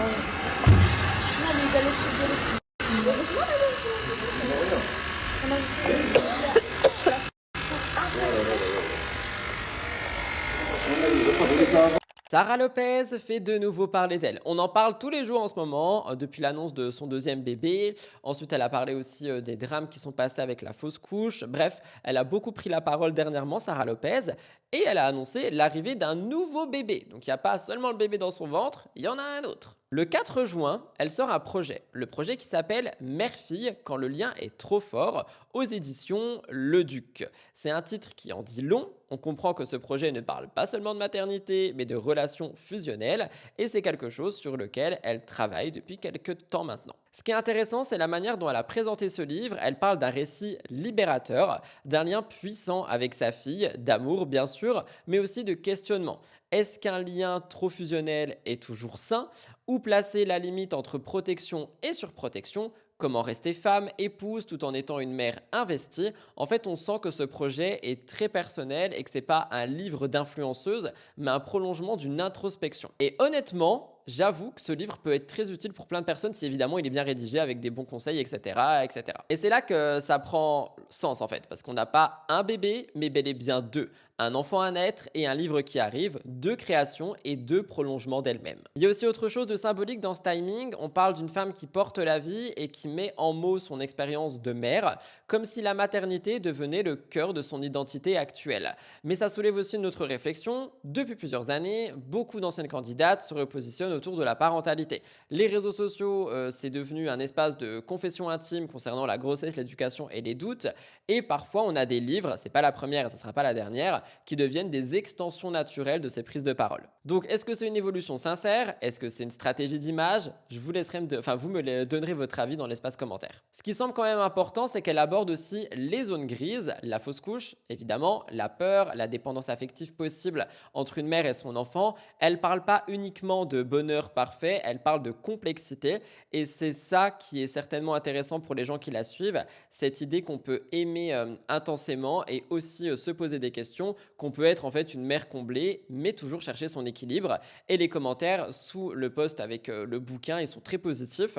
Sarah Lopez fait de nouveau parler d'elle. On en parle tous les jours en ce moment, depuis l'annonce de son deuxième bébé. Ensuite, elle a parlé aussi des drames qui sont passés avec la fausse couche. Bref, elle a beaucoup pris la parole dernièrement, Sarah Lopez, et elle a annoncé l'arrivée d'un nouveau bébé. Donc, il n'y a pas seulement le bébé dans son ventre, il y en a un autre. Le 4 juin, elle sort un projet. Le projet qui s'appelle Mère-fille quand le lien est trop fort, aux éditions Le Duc. C'est un titre qui en dit long. On comprend que ce projet ne parle pas seulement de maternité, mais de relations fusionnelles. Et c'est quelque chose sur lequel elle travaille depuis quelques temps maintenant. Ce qui est intéressant, c'est la manière dont elle a présenté ce livre. Elle parle d'un récit libérateur, d'un lien puissant avec sa fille, d'amour bien sûr, mais aussi de questionnement. Est-ce qu'un lien trop fusionnel est toujours sain? Où placer la limite entre protection et surprotection? Comment rester femme, épouse, tout en étant une mère investie? En fait, on sent que ce projet est très personnel et que c'est pas un livre d'influenceuse, mais un prolongement d'une introspection. Et honnêtement, j'avoue que ce livre peut être très utile pour plein de personnes si évidemment il est bien rédigé avec des bons conseils, etc. etc. Et c'est là que ça prend sens en fait, parce qu'on n'a pas un bébé, mais bel et bien deux. Un enfant à naître et un livre qui arrive, deux créations et deux prolongements d'elle-même. Il y a aussi autre chose de symbolique dans ce timing, on parle d'une femme qui porte la vie et qui met en mots son expérience de mère, comme si la maternité devenait le cœur de son identité actuelle. Mais ça soulève aussi une autre réflexion. Depuis plusieurs années, beaucoup d'anciennes candidates se repositionnent autour de la parentalité. Les réseaux sociaux, c'est devenu un espace de confession intime concernant la grossesse, l'éducation et les doutes. Et parfois, on a des livres, c'est pas la première et ça sera pas la dernière, qui deviennent des extensions naturelles de ces prises de parole. Donc, est-ce que c'est une évolution sincère? Est-ce que c'est une stratégie d'image? Je vous laisserai vous me donnerez votre avis dans l'espace commentaire. Ce qui semble quand même important, c'est qu'elle aborde aussi les zones grises, la fausse couche, évidemment, la peur, la dépendance affective possible entre une mère et son enfant. Elle parle pas uniquement de bonheur parfait, elle parle de complexité et c'est ça qui est certainement intéressant pour les gens qui la suivent, cette idée qu'on peut aimer intensément et aussi se poser des questions, qu'on peut être en fait une mère comblée mais toujours chercher son équilibre. Et les commentaires sous le post avec le bouquin, ils sont très positifs.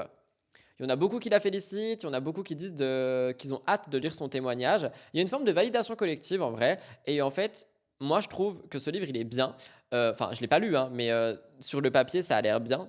Il y en a beaucoup qui la félicitent, il y en a beaucoup qui disent qu'ils ont hâte de lire son témoignage. Il y a une forme de validation collective en vrai. Et en fait, moi je trouve que ce livre il est bien. Je ne l'ai pas lu, hein, mais sur le papier ça a l'air bien.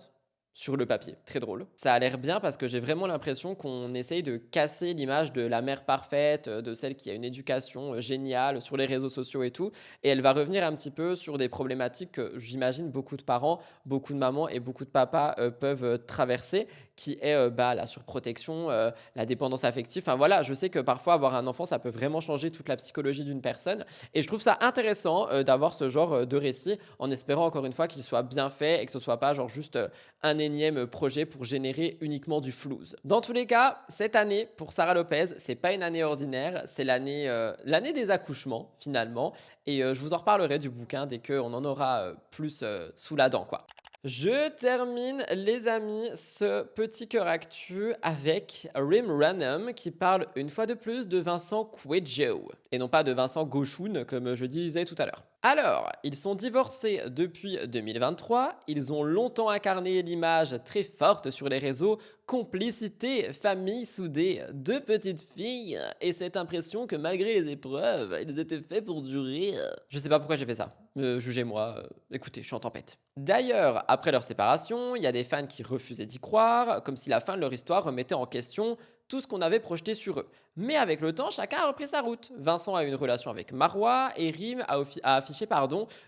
sur le papier. Très drôle. Ça a l'air bien parce que j'ai vraiment l'impression qu'on essaye de casser l'image de la mère parfaite, de celle qui a une éducation géniale sur les réseaux sociaux et tout. Et elle va revenir un petit peu sur des problématiques que j'imagine beaucoup de parents, beaucoup de mamans et beaucoup de papas peuvent traverser, qui est la surprotection, la dépendance affective. Enfin voilà, je sais que parfois avoir un enfant, ça peut vraiment changer toute la psychologie d'une personne. Et je trouve ça intéressant d'avoir ce genre de récit, en espérant encore une fois qu'il soit bien fait et que ce soit pas genre juste un énième projet pour générer uniquement du flouze. Dans tous les cas, cette année pour Sarah Lopez, c'est pas une année ordinaire, c'est l'année des accouchements finalement. Et je vous en reparlerai du bouquin dès qu'on en aura plus sous la dent, quoi. Je termine, les amis, ce petit cœur actu avec Rim Random qui parle une fois de plus de Vincent Quejo et non pas de Vincent Gauchoun comme je disais tout à l'heure. Alors, ils sont divorcés depuis 2023, ils ont longtemps incarné l'image très forte sur les réseaux, complicité, famille soudée, deux petites filles et cette impression que malgré les épreuves, ils étaient faits pour durer. Je sais pas pourquoi j'ai fait ça, jugez-moi, écoutez, je suis en tempête. D'ailleurs, après leur séparation, il y a des fans qui refusaient d'y croire, comme si la fin de leur histoire remettait en question tout ce qu'on avait projeté sur eux. Mais avec le temps, chacun a repris sa route. Vincent a eu une relation avec Marois et Rim a affiché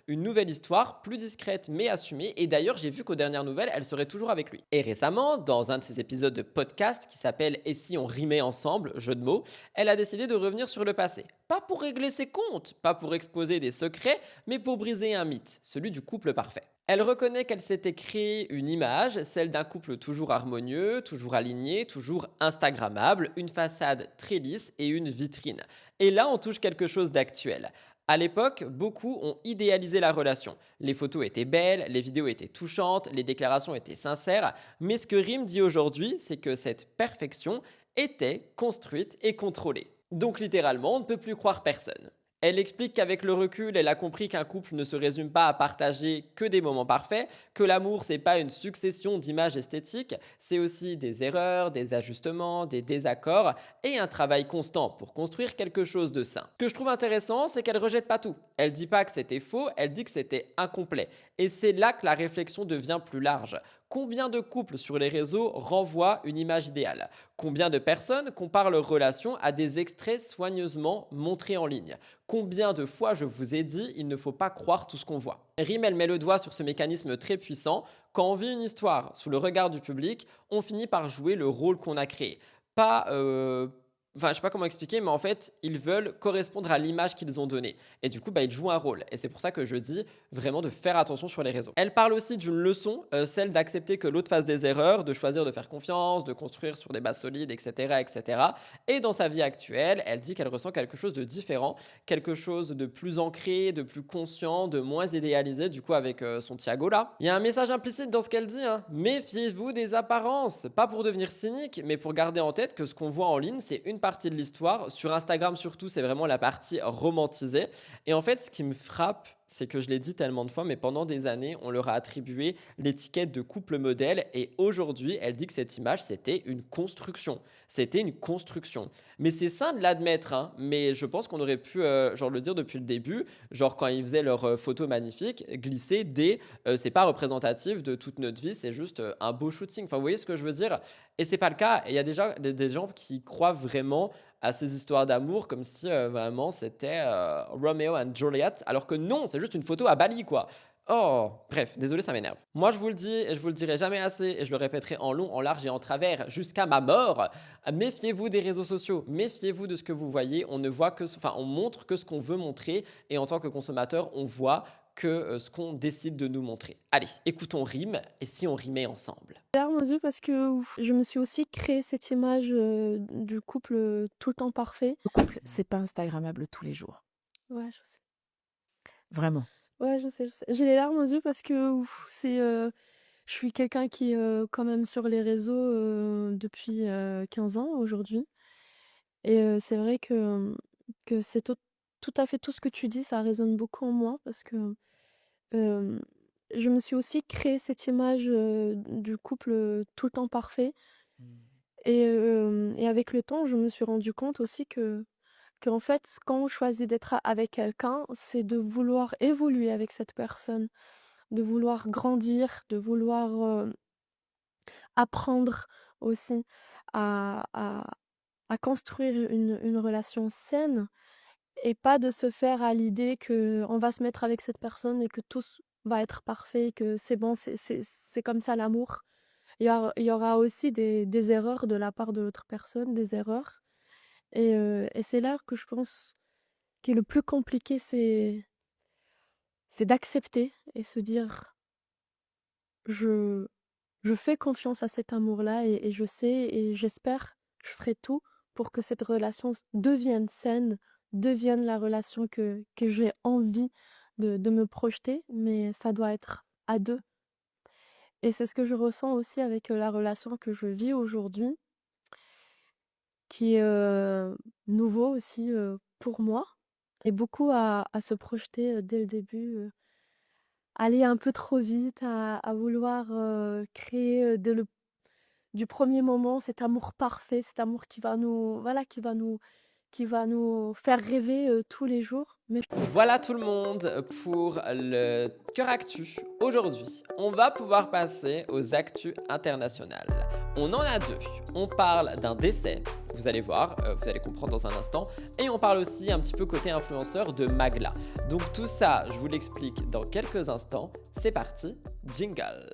une nouvelle histoire, plus discrète mais assumée. Et d'ailleurs, j'ai vu qu'aux dernières nouvelles, elle serait toujours avec lui. Et récemment, dans un de ses épisodes de podcast qui s'appelle « Et si on rimait ensemble ?», jeu de mots, elle a décidé de revenir sur le passé. Pas pour régler ses comptes, pas pour exposer des secrets, mais pour briser un mythe, celui du couple parfait. Elle reconnaît qu'elle s'était créée une image, celle d'un couple toujours harmonieux, toujours aligné, toujours instagrammable, une façade très lisse et une vitrine. Et là, on touche quelque chose d'actuel. À l'époque, beaucoup ont idéalisé la relation. Les photos étaient belles, les vidéos étaient touchantes, les déclarations étaient sincères, mais ce que Rim dit aujourd'hui, c'est que cette perfection était construite et contrôlée. Donc littéralement, on ne peut plus croire personne. Elle explique qu'avec le recul, elle a compris qu'un couple ne se résume pas à partager que des moments parfaits, que l'amour, c'est pas une succession d'images esthétiques, c'est aussi des erreurs, des ajustements, des désaccords et un travail constant pour construire quelque chose de sain. Ce que je trouve intéressant, c'est qu'elle rejette pas tout. Elle dit pas que c'était faux, elle dit que c'était incomplet. Et c'est là que la réflexion devient plus large. Combien de couples sur les réseaux renvoient une image idéale? Combien de personnes comparent leur relation à des extraits soigneusement montrés en ligne? Combien de fois je vous ai dit, il ne faut pas croire tout ce qu'on voit? Rim, elle met le doigt sur ce mécanisme très puissant. Quand on vit une histoire sous le regard du public, on finit par jouer le rôle qu'on a créé. Enfin, je sais pas comment expliquer, mais en fait, ils veulent correspondre à l'image qu'ils ont donnée. Et du coup, ils jouent un rôle. Et c'est pour ça que je dis vraiment de faire attention sur les réseaux. Elle parle aussi d'une leçon, celle d'accepter que l'autre fasse des erreurs, de choisir de faire confiance, de construire sur des bases solides, etc., etc. Et dans sa vie actuelle, elle dit qu'elle ressent quelque chose de différent, quelque chose de plus ancré, de plus conscient, de moins idéalisé, du coup, avec son Thiago là. Il y a un message implicite dans ce qu'elle dit, hein. Méfiez-vous des apparences. Pas pour devenir cynique, mais pour garder en tête que ce qu'on voit en ligne, c'est une partie de l'histoire. Sur Instagram surtout, c'est vraiment la partie romantisée. Et en fait, ce qui me frappe, c'est que je l'ai dit tellement de fois, mais pendant des années, on leur a attribué l'étiquette de couple modèle. Et aujourd'hui, elle dit que cette image, c'était une construction. C'était une construction. Mais c'est sain de l'admettre, hein. Mais je pense qu'on aurait pu le dire depuis le début. Genre, quand ils faisaient leurs photos magnifiques, glisser des c'est pas représentatif de toute notre vie, c'est juste un beau shooting. Enfin, vous voyez ce que je veux dire? Et c'est pas le cas. Et il y a déjà des gens qui croient vraiment à ces histoires d'amour comme si vraiment c'était Romeo and Juliet, alors que non, c'est juste une photo à Bali, quoi. Oh, bref, désolé, ça m'énerve. Moi, je vous le dis et je vous le dirai jamais assez et je le répéterai en long, en large et en travers jusqu'à ma mort. Méfiez-vous des réseaux sociaux, méfiez-vous de ce que vous voyez. On ne voit que, on montre que ce qu'on veut montrer et en tant que consommateur, on voit que ce qu'on décide de nous montrer. Allez, écoutons Rim et si on rimait ensemble. Larmes aux yeux parce que je me suis aussi créé cette image du couple tout le temps parfait. Le couple, c'est pas instagrammable tous les jours. Ouais, je sais. Vraiment. Ouais, je sais. J'ai les larmes aux yeux parce que je suis quelqu'un qui est quand même sur les réseaux depuis 15 ans aujourd'hui. Et c'est vrai que c'est tout à fait tout ce que tu dis, ça résonne beaucoup en moi parce que je me suis aussi créé cette image du couple tout le temps parfait. Et avec le temps, je me suis rendu compte aussi qu'en fait, quand on choisit d'être avec quelqu'un, c'est de vouloir évoluer avec cette personne, de vouloir grandir, de vouloir apprendre aussi à construire une relation saine et pas de se faire à l'idée qu'on va se mettre avec cette personne et que tout va être parfait, que c'est bon, c'est comme ça l'amour. Il y aura aussi des erreurs de la part de l'autre personne, des erreurs. Et c'est là que je pense que le plus compliqué, c'est d'accepter et se dire, je, je fais confiance à cet amour-là et je sais et j'espère, je ferai tout pour que cette relation devienne saine, devienne la relation que j'ai envie de me projeter, mais ça doit être à deux. Et c'est ce que je ressens aussi avec la relation que je vis aujourd'hui, qui est nouveau aussi pour moi, et beaucoup à se projeter dès le début, aller un peu trop vite, à vouloir créer du premier moment cet amour parfait, cet amour qui va nous, voilà, qui va nous faire rêver tous les jours. Mais Voilà tout le monde pour le Cœur Actu. Aujourd'hui, on va pouvoir passer aux actus internationales. On en a deux. On parle d'un décès, vous allez voir, vous allez comprendre dans un instant. Et on parle aussi un petit peu côté influenceur de Magla. Donc tout ça, je vous l'explique dans quelques instants. C'est parti, jingle.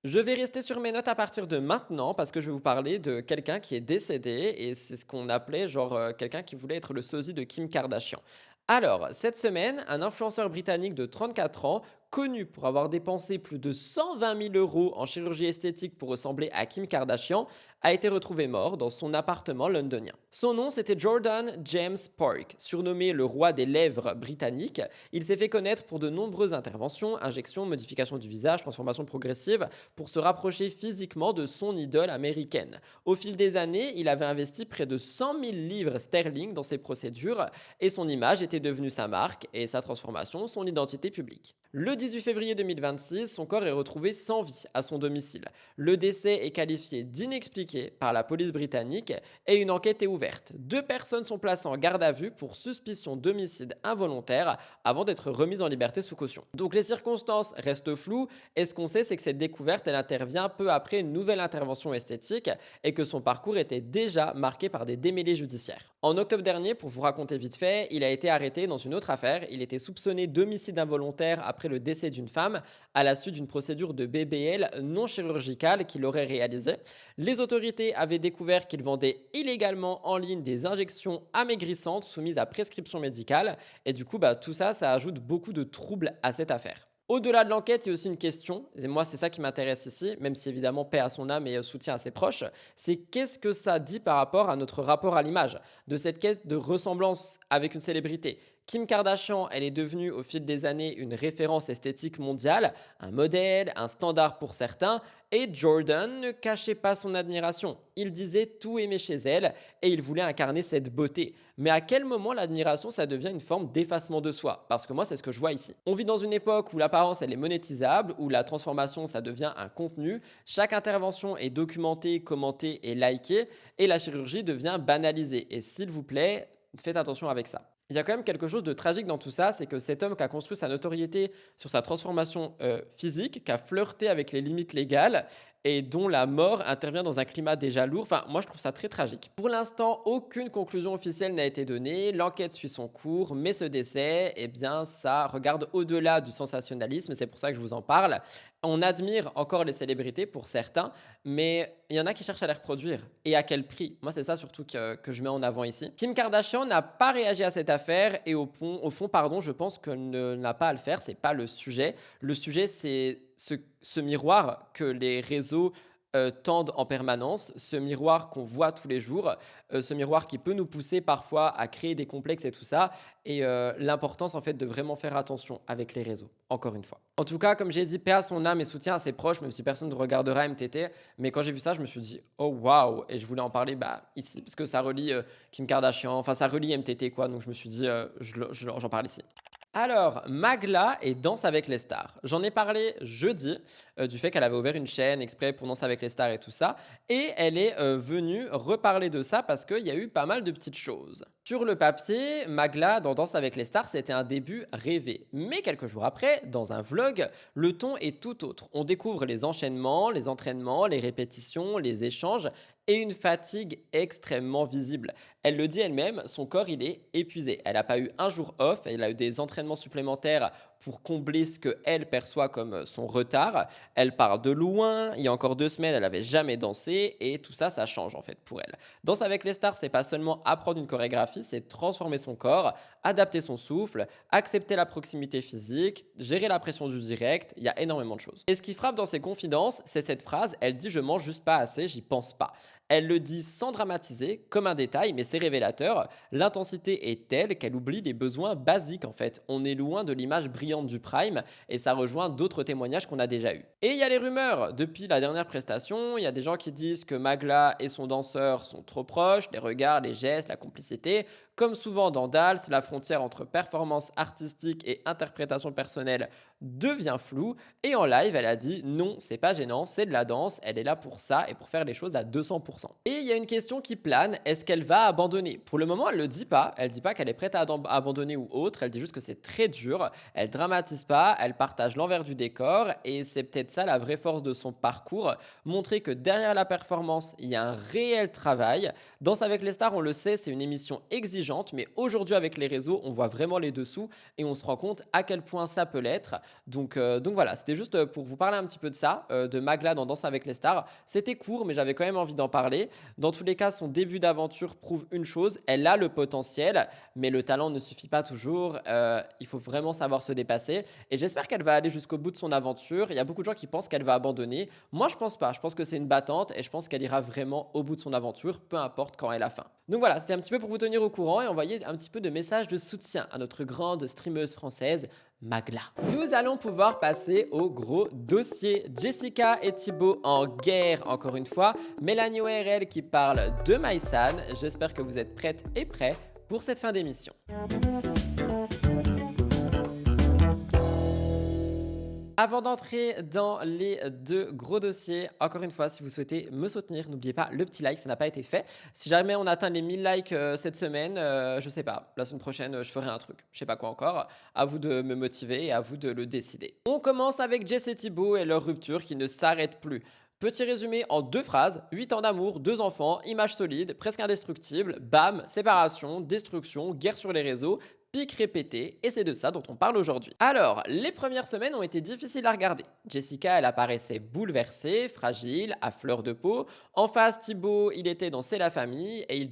Je vais rester sur mes notes à partir de maintenant parce que je vais vous parler de quelqu'un qui est décédé et c'est ce qu'on appelait genre quelqu'un qui voulait être le sosie de Kim Kardashian. Alors, cette semaine, un influenceur britannique de 34 ans, connu pour avoir dépensé plus de 120 000 € en chirurgie esthétique pour ressembler à Kim Kardashian, a été retrouvé mort dans son appartement londonien. Son nom, c'était Jordan James Park, surnommé le roi des lèvres britanniques. Il s'est fait connaître pour de nombreuses interventions, injections, modifications du visage, transformations progressives, pour se rapprocher physiquement de son idole américaine. Au fil des années, il avait investi près de 100 000 livres sterling dans ses procédures et son image était devenue sa marque et sa transformation, son identité publique. Le 18 février 2026, son corps est retrouvé sans vie à son domicile. Le décès est qualifié d'inexpliqué par la police britannique et une enquête est ouverte. 2 personnes sont placées en garde à vue pour suspicion d'homicide involontaire avant d'être remises en liberté sous caution. Donc les circonstances restent floues et ce qu'on sait c'est que cette découverte elle intervient peu après une nouvelle intervention esthétique et que son parcours était déjà marqué par des démêlés judiciaires. En octobre dernier, pour vous raconter vite fait, il a été arrêté dans une autre affaire. Il était soupçonné d'homicide involontaire après le décès d'une femme à la suite d'une procédure de BBL non chirurgicale qu'il aurait réalisée. Les autorités avaient découvert qu'il vendait illégalement en ligne des injections amaigrissantes soumises à prescription médicale et du coup tout ça ajoute beaucoup de troubles à cette affaire. Au-delà de l'enquête, il y a aussi une question, et moi c'est ça qui m'intéresse ici, même si évidemment paix à son âme et soutien à ses proches, c'est qu'est-ce que ça dit par rapport à notre rapport à l'image, de cette quête de ressemblance avec une célébrité. Kim Kardashian, elle est devenue au fil des années une référence esthétique mondiale, un modèle, un standard pour certains, et Jordan ne cachait pas son admiration. Il disait tout aimer chez elle et il voulait incarner cette beauté. Mais à quel moment l'admiration, ça devient une forme d'effacement de soi? Parce que moi, c'est ce que je vois ici. On vit dans une époque où l'apparence, elle est monétisable, où la transformation, ça devient un contenu. Chaque intervention est documentée, commentée et likée, et la chirurgie devient banalisée. Et s'il vous plaît, faites attention avec ça. Il y a quand même quelque chose de tragique dans tout ça, c'est que cet homme qui a construit sa notoriété sur sa transformation physique, qui a flirté avec les limites légales et dont la mort intervient dans un climat déjà lourd. Enfin, moi, je trouve ça très tragique. Pour l'instant, aucune conclusion officielle n'a été donnée. L'enquête suit son cours, mais ce décès, eh bien, ça regarde au-delà du sensationnalisme. C'est pour ça que je vous en parle. On admire encore les célébrités pour certains, mais il y en a qui cherchent à les reproduire. Et à quel prix? Moi, c'est ça surtout que je mets en avant ici. Kim Kardashian n'a pas réagi à cette affaire et au fond, je pense qu'elle n'a pas à le faire. C'est pas le sujet. Le sujet, c'est ce miroir que les réseaux tendent en permanence, ce miroir qu'on voit tous les jours, ce miroir qui peut nous pousser parfois à créer des complexes et tout ça, et l'importance en fait de vraiment faire attention avec les réseaux, encore une fois. En tout cas, comme j'ai dit, paix à son âme et soutien à ses proches, même si personne ne regardera MTT, mais quand j'ai vu ça, je me suis dit « Oh waouh !» et je voulais en parler ici, parce que ça relie Kim Kardashian, enfin ça relie MTT quoi, donc je me suis dit j'en parle ici. Alors, Magla et Danse avec les stars. J'en ai parlé jeudi du fait qu'elle avait ouvert une chaîne exprès pour Danse avec les stars et tout ça. Et elle est venue reparler de ça parce qu'il y a eu pas mal de petites choses. Sur le papier, Magla dans Danse avec les stars, c'était un début rêvé. Mais quelques jours après, dans un vlog, le ton est tout autre. On découvre les enchaînements, les entraînements, les répétitions, les échanges et une fatigue extrêmement visible. Elle le dit elle-même, son corps il est épuisé. Elle n'a pas eu un jour off, elle a eu des entraînements supplémentaires pour combler ce qu'elle perçoit comme son retard. Elle part de loin, il y a encore 2 semaines, elle n'avait jamais dansé et tout ça, ça change en fait pour elle. Danse avec les stars, c'est pas seulement apprendre une chorégraphie, c'est transformer son corps, adapter son souffle, accepter la proximité physique, gérer la pression du direct, il y a énormément de choses. Et ce qui frappe dans ses confidences, c'est cette phrase, elle dit « je mange juste pas assez, j'y pense pas ». Elle le dit sans dramatiser, comme un détail, mais c'est révélateur. L'intensité est telle qu'elle oublie des besoins basiques en fait. On est loin de l'image brillante du prime et ça rejoint d'autres témoignages qu'on a déjà eus. Et il y a les rumeurs. Depuis la dernière prestation, il y a des gens qui disent que Magla et son danseur sont trop proches, les regards, les gestes, la complicité. Comme souvent dans Dals, la frontière entre performance artistique et interprétation personnelle devient floue. Et en live, elle a dit non, c'est pas gênant, c'est de la danse, elle est là pour ça et pour faire les choses à 200%. Et il y a une question qui plane, est-ce qu'elle va abandonner? Pour le moment, elle le dit pas. Elle dit pas qu'elle est prête à abandonner ou autre. Elle dit juste que c'est très dur. Elle dramatise pas, elle partage l'envers du décor et c'est peut-être ça la vraie force de son parcours, montrer que derrière la performance, il y a un réel travail. Danse avec les stars, on le sait, c'est une émission exigeante, mais aujourd'hui avec les réseaux, on voit vraiment les dessous et on se rend compte à quel point ça peut l'être. Donc voilà, c'était juste pour vous parler un petit peu de ça, de Magla dans Danse avec les stars. C'était court, mais j'avais quand même envie d'en parler. Dans tous les cas, son début d'aventure prouve une chose, elle a le potentiel, mais le talent ne suffit pas toujours. Il faut vraiment savoir se dépasser. Et j'espère qu'elle va aller jusqu'au bout de son aventure. Il y a beaucoup de gens qui pensent qu'elle va abandonner. Moi, je pense pas. Je pense que c'est une battante et je pense qu'elle ira vraiment au bout de son aventure, peu importe quand est la fin. Donc voilà, c'était un petit peu pour vous tenir au courant et envoyer un petit peu de messages de soutien à notre grande streameuse française, Magla. Nous allons pouvoir passer au gros dossier. Jessica et Thibaut en guerre encore une fois. Mélanie ORL qui parle de Maïsan. J'espère que vous êtes prêtes et prêts pour cette fin d'émission. Avant d'entrer dans les 2 gros dossiers, encore une fois, si vous souhaitez me soutenir, n'oubliez pas le petit like, ça n'a pas été fait. Si jamais on atteint les 1000 likes cette semaine, je sais pas, la semaine prochaine, je ferai un truc. Je sais pas quoi encore. À vous de me motiver et à vous de le décider. On commence avec Jess et Thibaut et leur rupture qui ne s'arrête plus. Petit résumé en 2 phrases, 8 ans d'amour, 2 enfants, image solide, presque indestructible, bam, séparation, destruction, guerre sur les réseaux, pic répété, et c'est de ça dont on parle aujourd'hui. Alors, les premières semaines ont été difficiles à regarder. Jessica, elle apparaissait bouleversée, fragile, à fleur de peau. En face, Thibaut, il était dans C'est la famille, et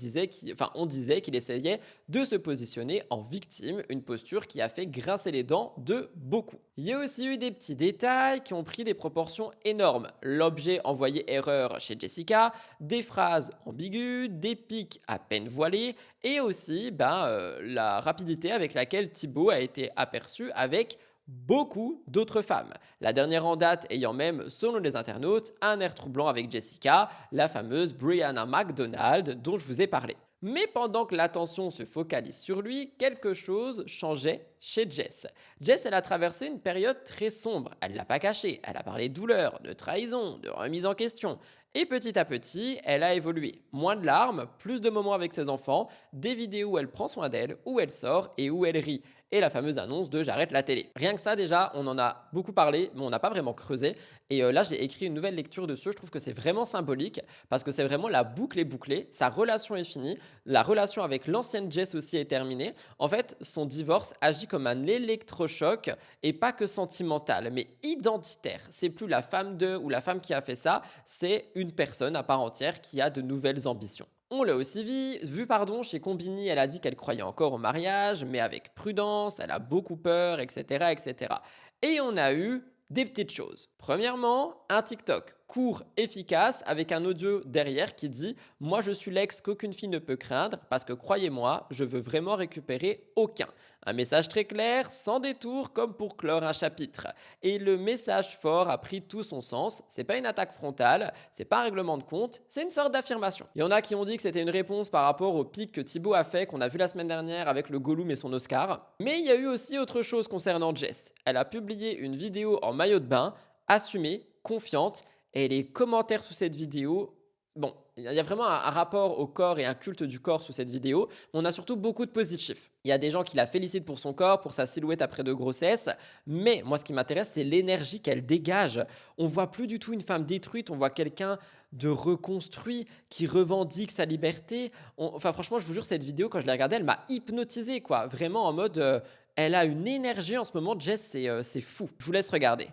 on disait qu'il essayait de se positionner en victime, une posture qui a fait grincer les dents de beaucoup. Il y a aussi eu des petits détails qui ont pris des proportions énormes. L'objet envoyé erreur chez Jessica, des phrases ambiguës, des pics à peine voilés, et aussi la rapidité avec laquelle Thibaut a été aperçu avec beaucoup d'autres femmes. La dernière en date ayant même, selon les internautes, un air troublant avec Jessica, la fameuse Brianna McDonald dont je vous ai parlé. Mais pendant que l'attention se focalise sur lui, quelque chose changeait chez Jess. Jess, elle a traversé une période très sombre. Elle ne l'a pas caché. Elle a parlé de douleur, de trahison, de remise en question. Et petit à petit, elle a évolué. Moins de larmes, plus de moments avec ses enfants, des vidéos où elle prend soin d'elle, où elle sort et où elle rit. Et la fameuse annonce de « j'arrête la télé ». Rien que ça, déjà, on en a beaucoup parlé, mais on n'a pas vraiment creusé. Et là, j'ai écrit une nouvelle lecture dessus. Je trouve que c'est vraiment symbolique parce que c'est vraiment la boucle est bouclée. Sa relation est finie. La relation avec l'ancienne Jess aussi est terminée. En fait, son divorce agit comme un électrochoc et pas que sentimental, mais identitaire. C'est plus la femme de ou la femme qui a fait ça, c'est une personne à part entière qui a de nouvelles ambitions. On l'a aussi vu chez Combini, elle a dit qu'elle croyait encore au mariage, mais avec prudence, elle a beaucoup peur, etc., etc. Et on a eu des petites choses. Premièrement, un TikTok. court, efficace, avec un audio derrière qui dit « Moi, je suis l'ex qu'aucune fille ne peut craindre parce que croyez-moi, je veux vraiment récupérer aucun. » Un message très clair, sans détour, comme pour clore un chapitre. Et le message fort a pris tout son sens. C'est pas une attaque frontale, c'est pas un règlement de compte, c'est une sorte d'affirmation. Il y en a qui ont dit que c'était une réponse par rapport au pic que Thibaut a fait, qu'on a vu la semaine dernière avec le Gollum et son Oscar. Mais il y a eu aussi autre chose concernant Jess. Elle a publié une vidéo en maillot de bain, assumée, confiante, et les commentaires sous cette vidéo... Bon, il y a vraiment un rapport au corps et un culte du corps sous cette vidéo, mais on a surtout beaucoup de positifs. Il y a des gens qui la félicitent pour son corps, pour sa silhouette après de grossesse, mais moi ce qui m'intéresse c'est l'énergie qu'elle dégage. On voit plus du tout une femme détruite, on voit quelqu'un de reconstruit qui revendique sa liberté. Enfin franchement je vous jure cette vidéo quand je l'ai regardée elle m'a hypnotisé quoi, vraiment en mode elle a une énergie en ce moment Jess c'est fou. Je vous laisse regarder.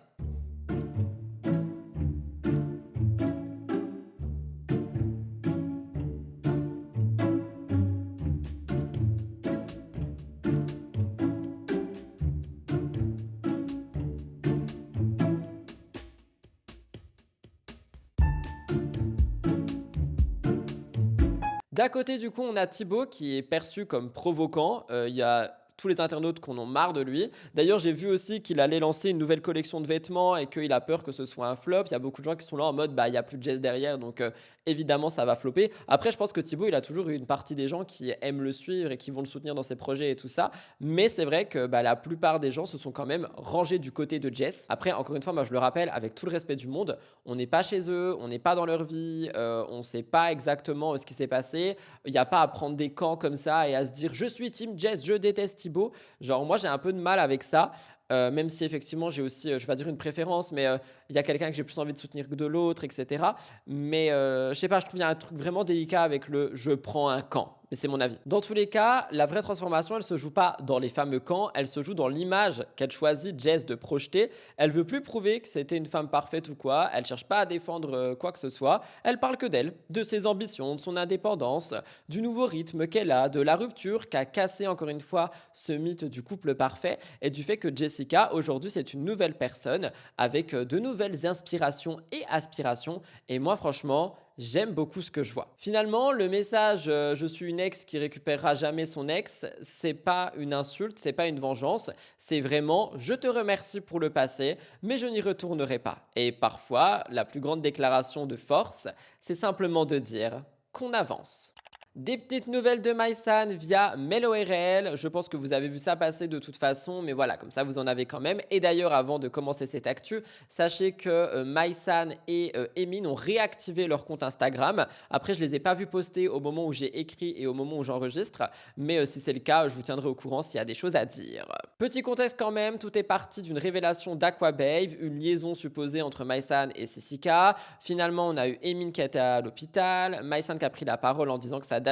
D'un côté, du coup, on a Thibaut qui est perçu comme provoquant. Il y a tous les internautes qui en ont marre de lui. D'ailleurs, j'ai vu aussi qu'il allait lancer une nouvelle collection de vêtements et qu'il a peur que ce soit un flop. Il y a beaucoup de gens qui sont là en mode, bah, il n'y a plus de Jess derrière, donc évidemment, ça va flopper. Après, je pense que Thibaut, il a toujours eu une partie des gens qui aiment le suivre et qui vont le soutenir dans ses projets et tout ça. Mais c'est vrai que la plupart des gens se sont quand même rangés du côté de Jess. Après, encore une fois, moi, je le rappelle, avec tout le respect du monde, on n'est pas chez eux, on n'est pas dans leur vie, on ne sait pas exactement ce qui s'est passé. Il n'y a pas à prendre des camps comme ça et à se dire, je suis Team Jess, je déteste Thibaut. Genre, moi, j'ai un peu de mal avec ça. Même si effectivement j'ai aussi, je vais pas dire une préférence, mais il y a quelqu'un que j'ai plus envie de soutenir que de l'autre, etc. Mais je sais pas, je trouve qu'il y a un truc vraiment délicat avec le je prends un camp. Mais c'est mon avis. Dans tous les cas, la vraie transformation, elle se joue pas dans les fameux camps, elle se joue dans l'image qu'elle choisit Jess de projeter. Elle veut plus prouver que c'était une femme parfaite ou quoi, elle cherche pas à défendre quoi que ce soit, elle parle que d'elle, de ses ambitions, de son indépendance, du nouveau rythme qu'elle a, de la rupture qu'a cassé encore une fois ce mythe du couple parfait et du fait que Jessica, aujourd'hui, c'est une nouvelle personne avec de nouvelles inspirations et aspirations. Et moi, franchement, j'aime beaucoup ce que je vois. Finalement, le message je suis une ex qui récupérera jamais son ex, c'est pas une insulte, c'est pas une vengeance, c'est vraiment je te remercie pour le passé, mais je n'y retournerai pas. Et parfois, la plus grande déclaration de force, c'est simplement de dire qu'on avance. Des petites nouvelles de Mysan via MeloRL. Je pense que vous avez vu ça passer de toute façon, mais voilà, comme ça vous en avez quand même. Et d'ailleurs, avant de commencer cette actu, sachez que Mysan et Emin ont réactivé leur compte Instagram. Après, je les ai pas vus poster au moment où j'ai écrit et au moment où j'enregistre, mais si c'est le cas, je vous tiendrai au courant s'il y a des choses à dire. Petit contexte quand même, tout est parti d'une révélation d'Aquababe, une liaison supposée entre Mysan et Sissika. Finalement, on a eu Emin qui était à l'hôpital, Mysan qui a pris la parole en disant que ça date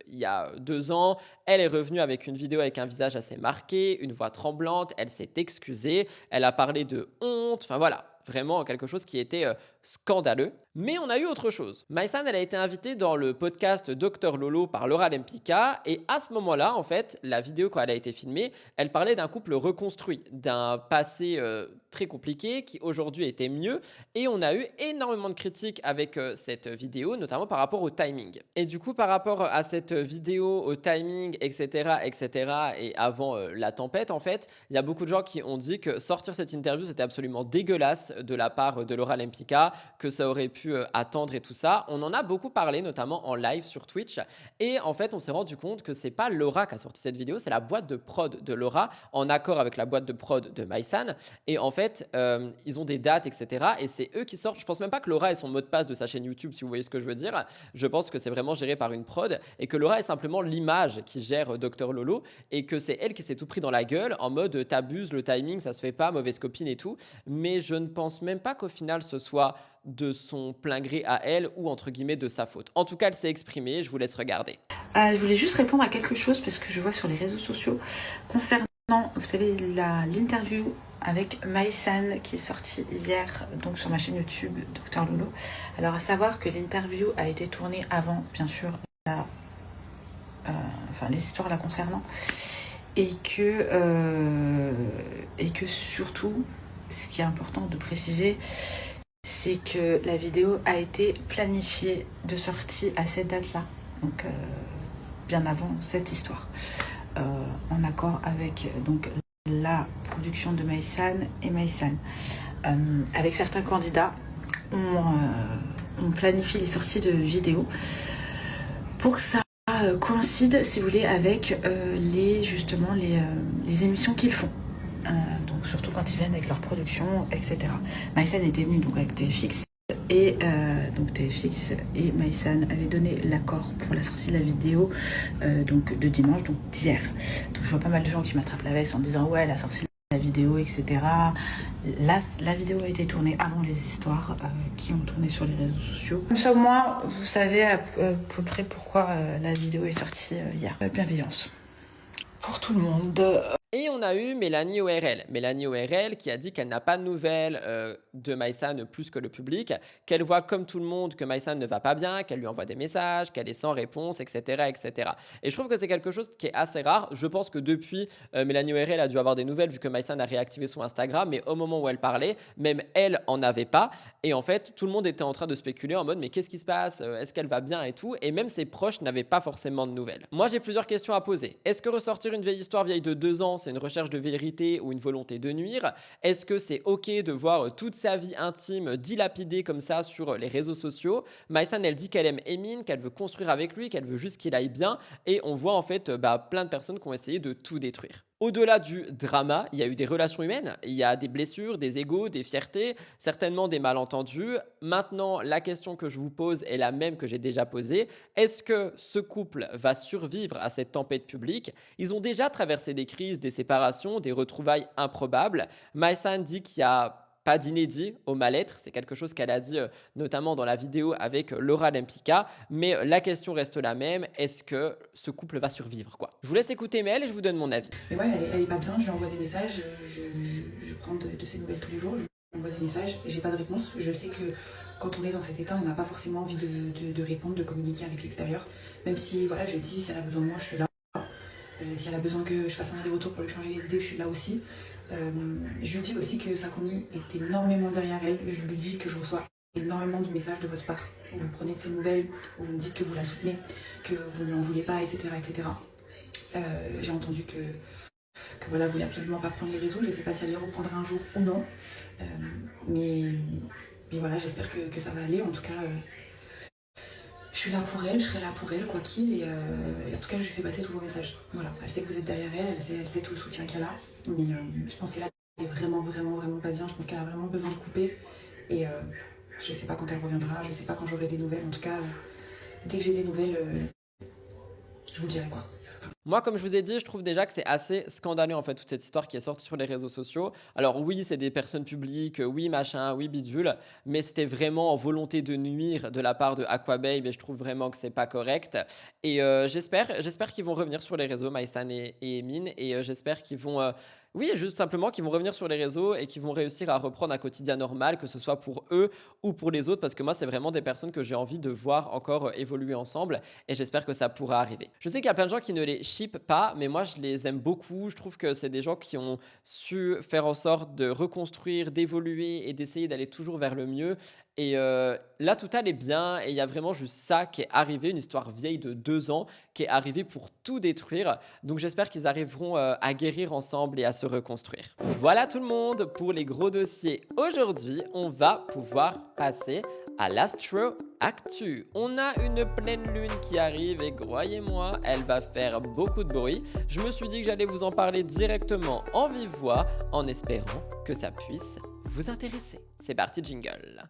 il y a 2 ans. Elle est revenue avec une vidéo avec un visage assez marqué, une voix tremblante, elle s'est excusée, elle a parlé de honte, enfin voilà. Vraiment quelque chose qui était scandaleux. Mais on a eu autre chose. Mysan, elle a été invitée dans le podcast Dr Lolo par Laura Lempicka. Et à ce moment-là, en fait, la vidéo, quand elle a été filmée, elle parlait d'un couple reconstruit, d'un passé très compliqué qui aujourd'hui était mieux. Et on a eu énormément de critiques avec cette vidéo, notamment par rapport au timing. Et du coup, par rapport à cette vidéo, au timing, etc., et avant la tempête, en fait, il y a beaucoup de gens qui ont dit que sortir cette interview, c'était absolument dégueulasse de la part de Laura Lempicka, que ça aurait pu attendre et tout ça. On en a beaucoup parlé, notamment en live sur Twitch. Et en fait, on s'est rendu compte que c'est pas Laura qui a sorti cette vidéo, c'est la boîte de prod de Laura, en accord avec la boîte de prod de Mysan. Et en fait, ils ont des dates, etc. Et c'est eux qui sortent. Je pense même pas que Laura ait son mot de passe de sa chaîne YouTube, si vous voyez ce que je veux dire. Je pense que c'est vraiment géré par une prod et que Laura est simplement l'image qui gère Dr Lolo et que c'est elle qui s'est tout pris dans la gueule en mode t'abuses, le timing, ça se fait pas, mauvaise copine et tout. Mais je ne pense même pas qu'au final ce soit de son plein gré à elle ou entre guillemets de sa faute. En tout cas, elle s'est exprimée, je vous laisse regarder. Je voulais juste répondre à quelque chose parce que je vois sur les réseaux sociaux concernant, vous savez, l'interview avec Mysan qui est sortie hier donc sur ma chaîne YouTube Dr Lolo. Alors à savoir que l'interview a été tournée avant, bien sûr, les histoires la concernant et que surtout, ce qui est important de préciser, c'est que la vidéo a été planifiée de sortie à cette date-là, donc bien avant cette histoire, en accord avec donc la production de Maïsan et Maïsan. Avec certains candidats, on planifie les sorties de vidéos pour que ça coïncide, si vous voulez, avec les émissions qu'ils font. Donc surtout quand ils viennent avec leur production, etc. Maïsan était venu donc avec TFX et donc TFX et Maïsan avaient donné l'accord pour la sortie de la vidéo donc de dimanche, donc d'hier. Donc je vois pas mal de gens qui m'attrapent la veste en disant ouais, la sortie de la vidéo, etc. La vidéo a été tournée avant les histoires qui ont tourné sur les réseaux sociaux. Comme ça au moins vous savez à peu près pourquoi la vidéo est sortie hier. Bienveillance pour tout le monde. Et on a eu Mélanie ORL. Mélanie ORL qui a dit qu'elle n'a pas de nouvelles de Maïsan plus que le public, qu'elle voit comme tout le monde que Maïsan ne va pas bien, qu'elle lui envoie des messages, qu'elle est sans réponse, etc., etc. Et je trouve que c'est quelque chose qui est assez rare. Je pense que depuis, Mélanie ORL a dû avoir des nouvelles vu que Maïsan a réactivé son Instagram, mais au moment où elle parlait, même elle en avait pas. Et en fait, tout le monde était en train de spéculer en mode mais qu'est-ce qui se passe? Est-ce qu'elle va bien et tout? Et même ses proches n'avaient pas forcément de nouvelles. Moi, j'ai plusieurs questions à poser. Est-ce que ressortir une vieille histoire vieille de 2 ans, c'est une recherche de vérité ou une volonté de nuire? Est-ce que c'est ok de voir toute sa vie intime dilapidée comme ça sur les réseaux sociaux? Maïsan, elle dit qu'elle aime Emin, qu'elle veut construire avec lui, qu'elle veut juste qu'il aille bien, et on voit en fait plein de personnes qui ont essayé de tout détruire. Au-delà du drama, il y a eu des relations humaines, il y a des blessures, des égos, des fiertés, certainement des malentendus. Maintenant, la question que je vous pose est la même que j'ai déjà posée. Est-ce que ce couple va survivre à cette tempête publique? Ils ont déjà traversé des crises, des séparations, des retrouvailles improbables. Maïsan dit qu'il y a pas d'inédit au mal-être, c'est quelque chose qu'elle a dit notamment dans la vidéo avec Laura Lempicka, mais la question reste la même, est-ce que ce couple va survivre quoi? Je vous laisse écouter Mel et je vous donne mon avis. Mais ouais, elle est pas bien, je lui envoie des messages, je prends de ses nouvelles tous les jours, je lui envoie des messages et j'ai pas de réponse. Je sais que quand on est dans cet état, on n'a pas forcément envie de répondre, de communiquer avec l'extérieur, même si voilà, je dis si elle a besoin de moi, je suis là. Si elle a besoin que je fasse un aller-retour pour lui changer les idées, je suis là aussi. Je lui dis aussi que sa commu est énormément derrière elle. Je lui dis que je reçois énormément de messages de votre part. Vous prenez de ses nouvelles, vous me dites que vous la soutenez, que vous ne l'en voulez pas, etc. etc. J'ai entendu que voilà, vous voulez absolument pas prendre les réseaux. Je ne sais pas si elle les reprendra un jour ou non. Mais voilà, j'espère que ça va aller. En tout cas, je suis là pour elle, je serai là pour elle, quoi qu'il. Et en tout cas, je lui fais passer tous vos messages. Voilà, elle sait que vous êtes derrière elle, elle sait tout le soutien qu'elle a. Mais je pense qu'elle est vraiment pas bien. Je pense qu'elle a vraiment besoin de couper. Et je sais pas quand elle reviendra, je sais pas quand j'aurai des nouvelles. En tout cas, dès que j'ai des nouvelles, je vous dirai quoi. Moi, comme je vous ai dit, je trouve déjà que c'est assez scandaleux en fait toute cette histoire qui est sortie sur les réseaux sociaux. Alors oui, c'est des personnes publiques, oui machin, oui bidule, mais c'était vraiment en volonté de nuire de la part de Aquababe et je trouve vraiment que c'est pas correct. Et j'espère qu'ils vont revenir sur les réseaux, Maïsan et Emin, et j'espère qu'ils vont oui, juste simplement qu'ils vont revenir sur les réseaux et qu'ils vont réussir à reprendre un quotidien normal, que ce soit pour eux ou pour les autres, parce que moi, c'est vraiment des personnes que j'ai envie de voir encore évoluer ensemble et j'espère que ça pourra arriver. Je sais qu'il y a plein de gens qui ne les shippent pas, mais moi, je les aime beaucoup. Je trouve que c'est des gens qui ont su faire en sorte de reconstruire, d'évoluer et d'essayer d'aller toujours vers le mieux. Et là, tout allait bien et il y a vraiment juste ça qui est arrivé, une histoire vieille de 2 ans qui est arrivée pour tout détruire. Donc j'espère qu'ils arriveront à guérir ensemble et à se reconstruire. Voilà tout le monde pour les gros dossiers. Aujourd'hui, on va pouvoir passer à l'Astro Actu. On a une pleine lune qui arrive et croyez-moi, elle va faire beaucoup de bruit. Je me suis dit que j'allais vous en parler directement en vive voix en espérant que ça puisse vous intéresser. C'est parti, jingle.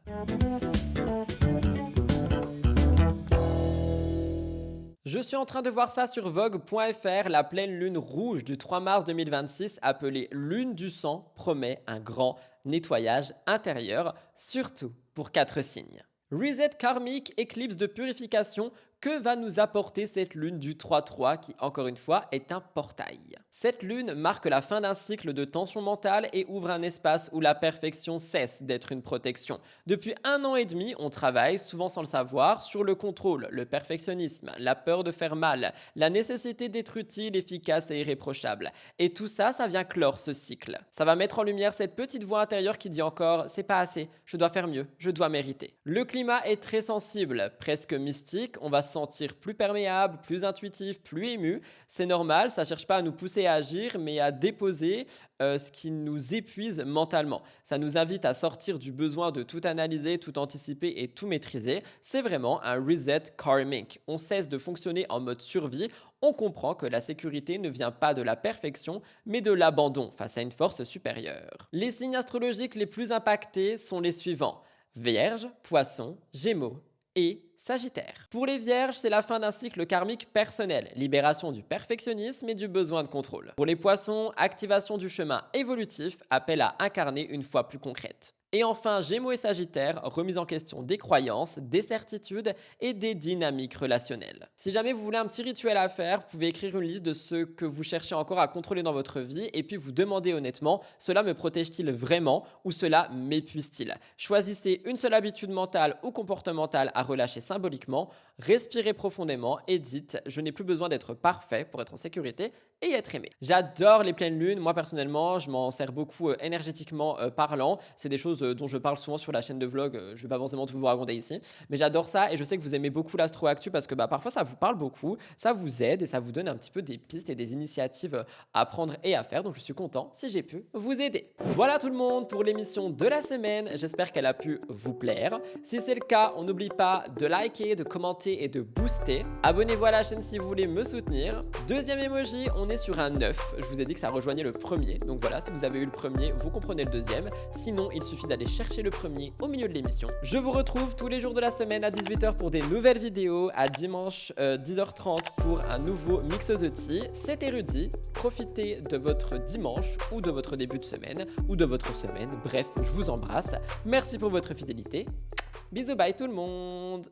Je suis en train de voir ça sur Vogue.fr. La pleine lune rouge du 3 mars 2026, appelée lune du sang, promet un grand nettoyage intérieur, surtout pour 4 signes. Reset karmique, éclipse de purification, Que va nous apporter cette lune du 3-3 qui, encore une fois, est un portail? Cette lune marque la fin d'un cycle de tension mentale et ouvre un espace où la perfection cesse d'être une protection. Depuis 1 an et demi, on travaille, souvent sans le savoir, sur le contrôle, le perfectionnisme, la peur de faire mal, la nécessité d'être utile, efficace et irréprochable. Et tout ça, ça vient clore ce cycle. Ça va mettre en lumière cette petite voix intérieure qui dit encore « c'est pas assez, je dois faire mieux, je dois mériter ». Le climat est très sensible, presque mystique, on va se sentir plus perméable, plus intuitif, plus ému. C'est normal, ça cherche pas à nous pousser à agir, mais à déposer ce qui nous épuise mentalement. Ça nous invite à sortir du besoin de tout analyser, tout anticiper et tout maîtriser. C'est vraiment un reset karmic. On cesse de fonctionner en mode survie. On comprend que la sécurité ne vient pas de la perfection, mais de l'abandon face à une force supérieure. Les signes astrologiques les plus impactés sont les suivants: Vierge, Poisson, Gémeaux et Sagittaire. Pour les Vierges, c'est la fin d'un cycle karmique personnel, libération du perfectionnisme et du besoin de contrôle. Pour les Poissons, activation du chemin évolutif, appel à incarner une foi plus concrète. Et enfin, Gémeaux et Sagittaire, remise en question des croyances, des certitudes et des dynamiques relationnelles. Si jamais vous voulez un petit rituel à faire, vous pouvez écrire une liste de ce que vous cherchez encore à contrôler dans votre vie et puis vous demander honnêtement, cela me protège-t-il vraiment ou cela m'épuise-t-il? Choisissez une seule habitude mentale ou comportementale à relâcher symboliquement, respirez profondément et dites « je n'ai plus besoin d'être parfait pour être en sécurité et être aimé ». J'adore les pleines lunes, moi personnellement, je m'en sers beaucoup énergétiquement parlant. C'est des choses dont je parle souvent sur la chaîne de vlog, je vais pas forcément tout vous raconter ici, mais j'adore ça et je sais que vous aimez beaucoup l'Astro Actu parce que parfois ça vous parle beaucoup, ça vous aide et ça vous donne un petit peu des pistes et des initiatives à prendre et à faire, donc je suis content si j'ai pu vous aider. Voilà tout le monde pour l'émission de la semaine, j'espère qu'elle a pu vous plaire. Si c'est le cas, on n'oublie pas de liker, de commenter et de booster. Abonnez-vous à la chaîne si vous voulez me soutenir. Deuxième emoji, on est sur un 9, je vous ai dit que ça rejoignait le premier, donc voilà, si vous avez eu le premier, vous comprenez le deuxième, sinon il suffit d'aller chercher le premier au milieu de l'émission. Je vous retrouve tous les jours de la semaine à 18h pour des nouvelles vidéos, à dimanche 10h30 pour un nouveau Mix the Tea. C'est érudit, profitez de votre dimanche ou de votre début de semaine ou de votre semaine, bref, je vous embrasse. Merci pour votre fidélité. Bisous, bye tout le monde.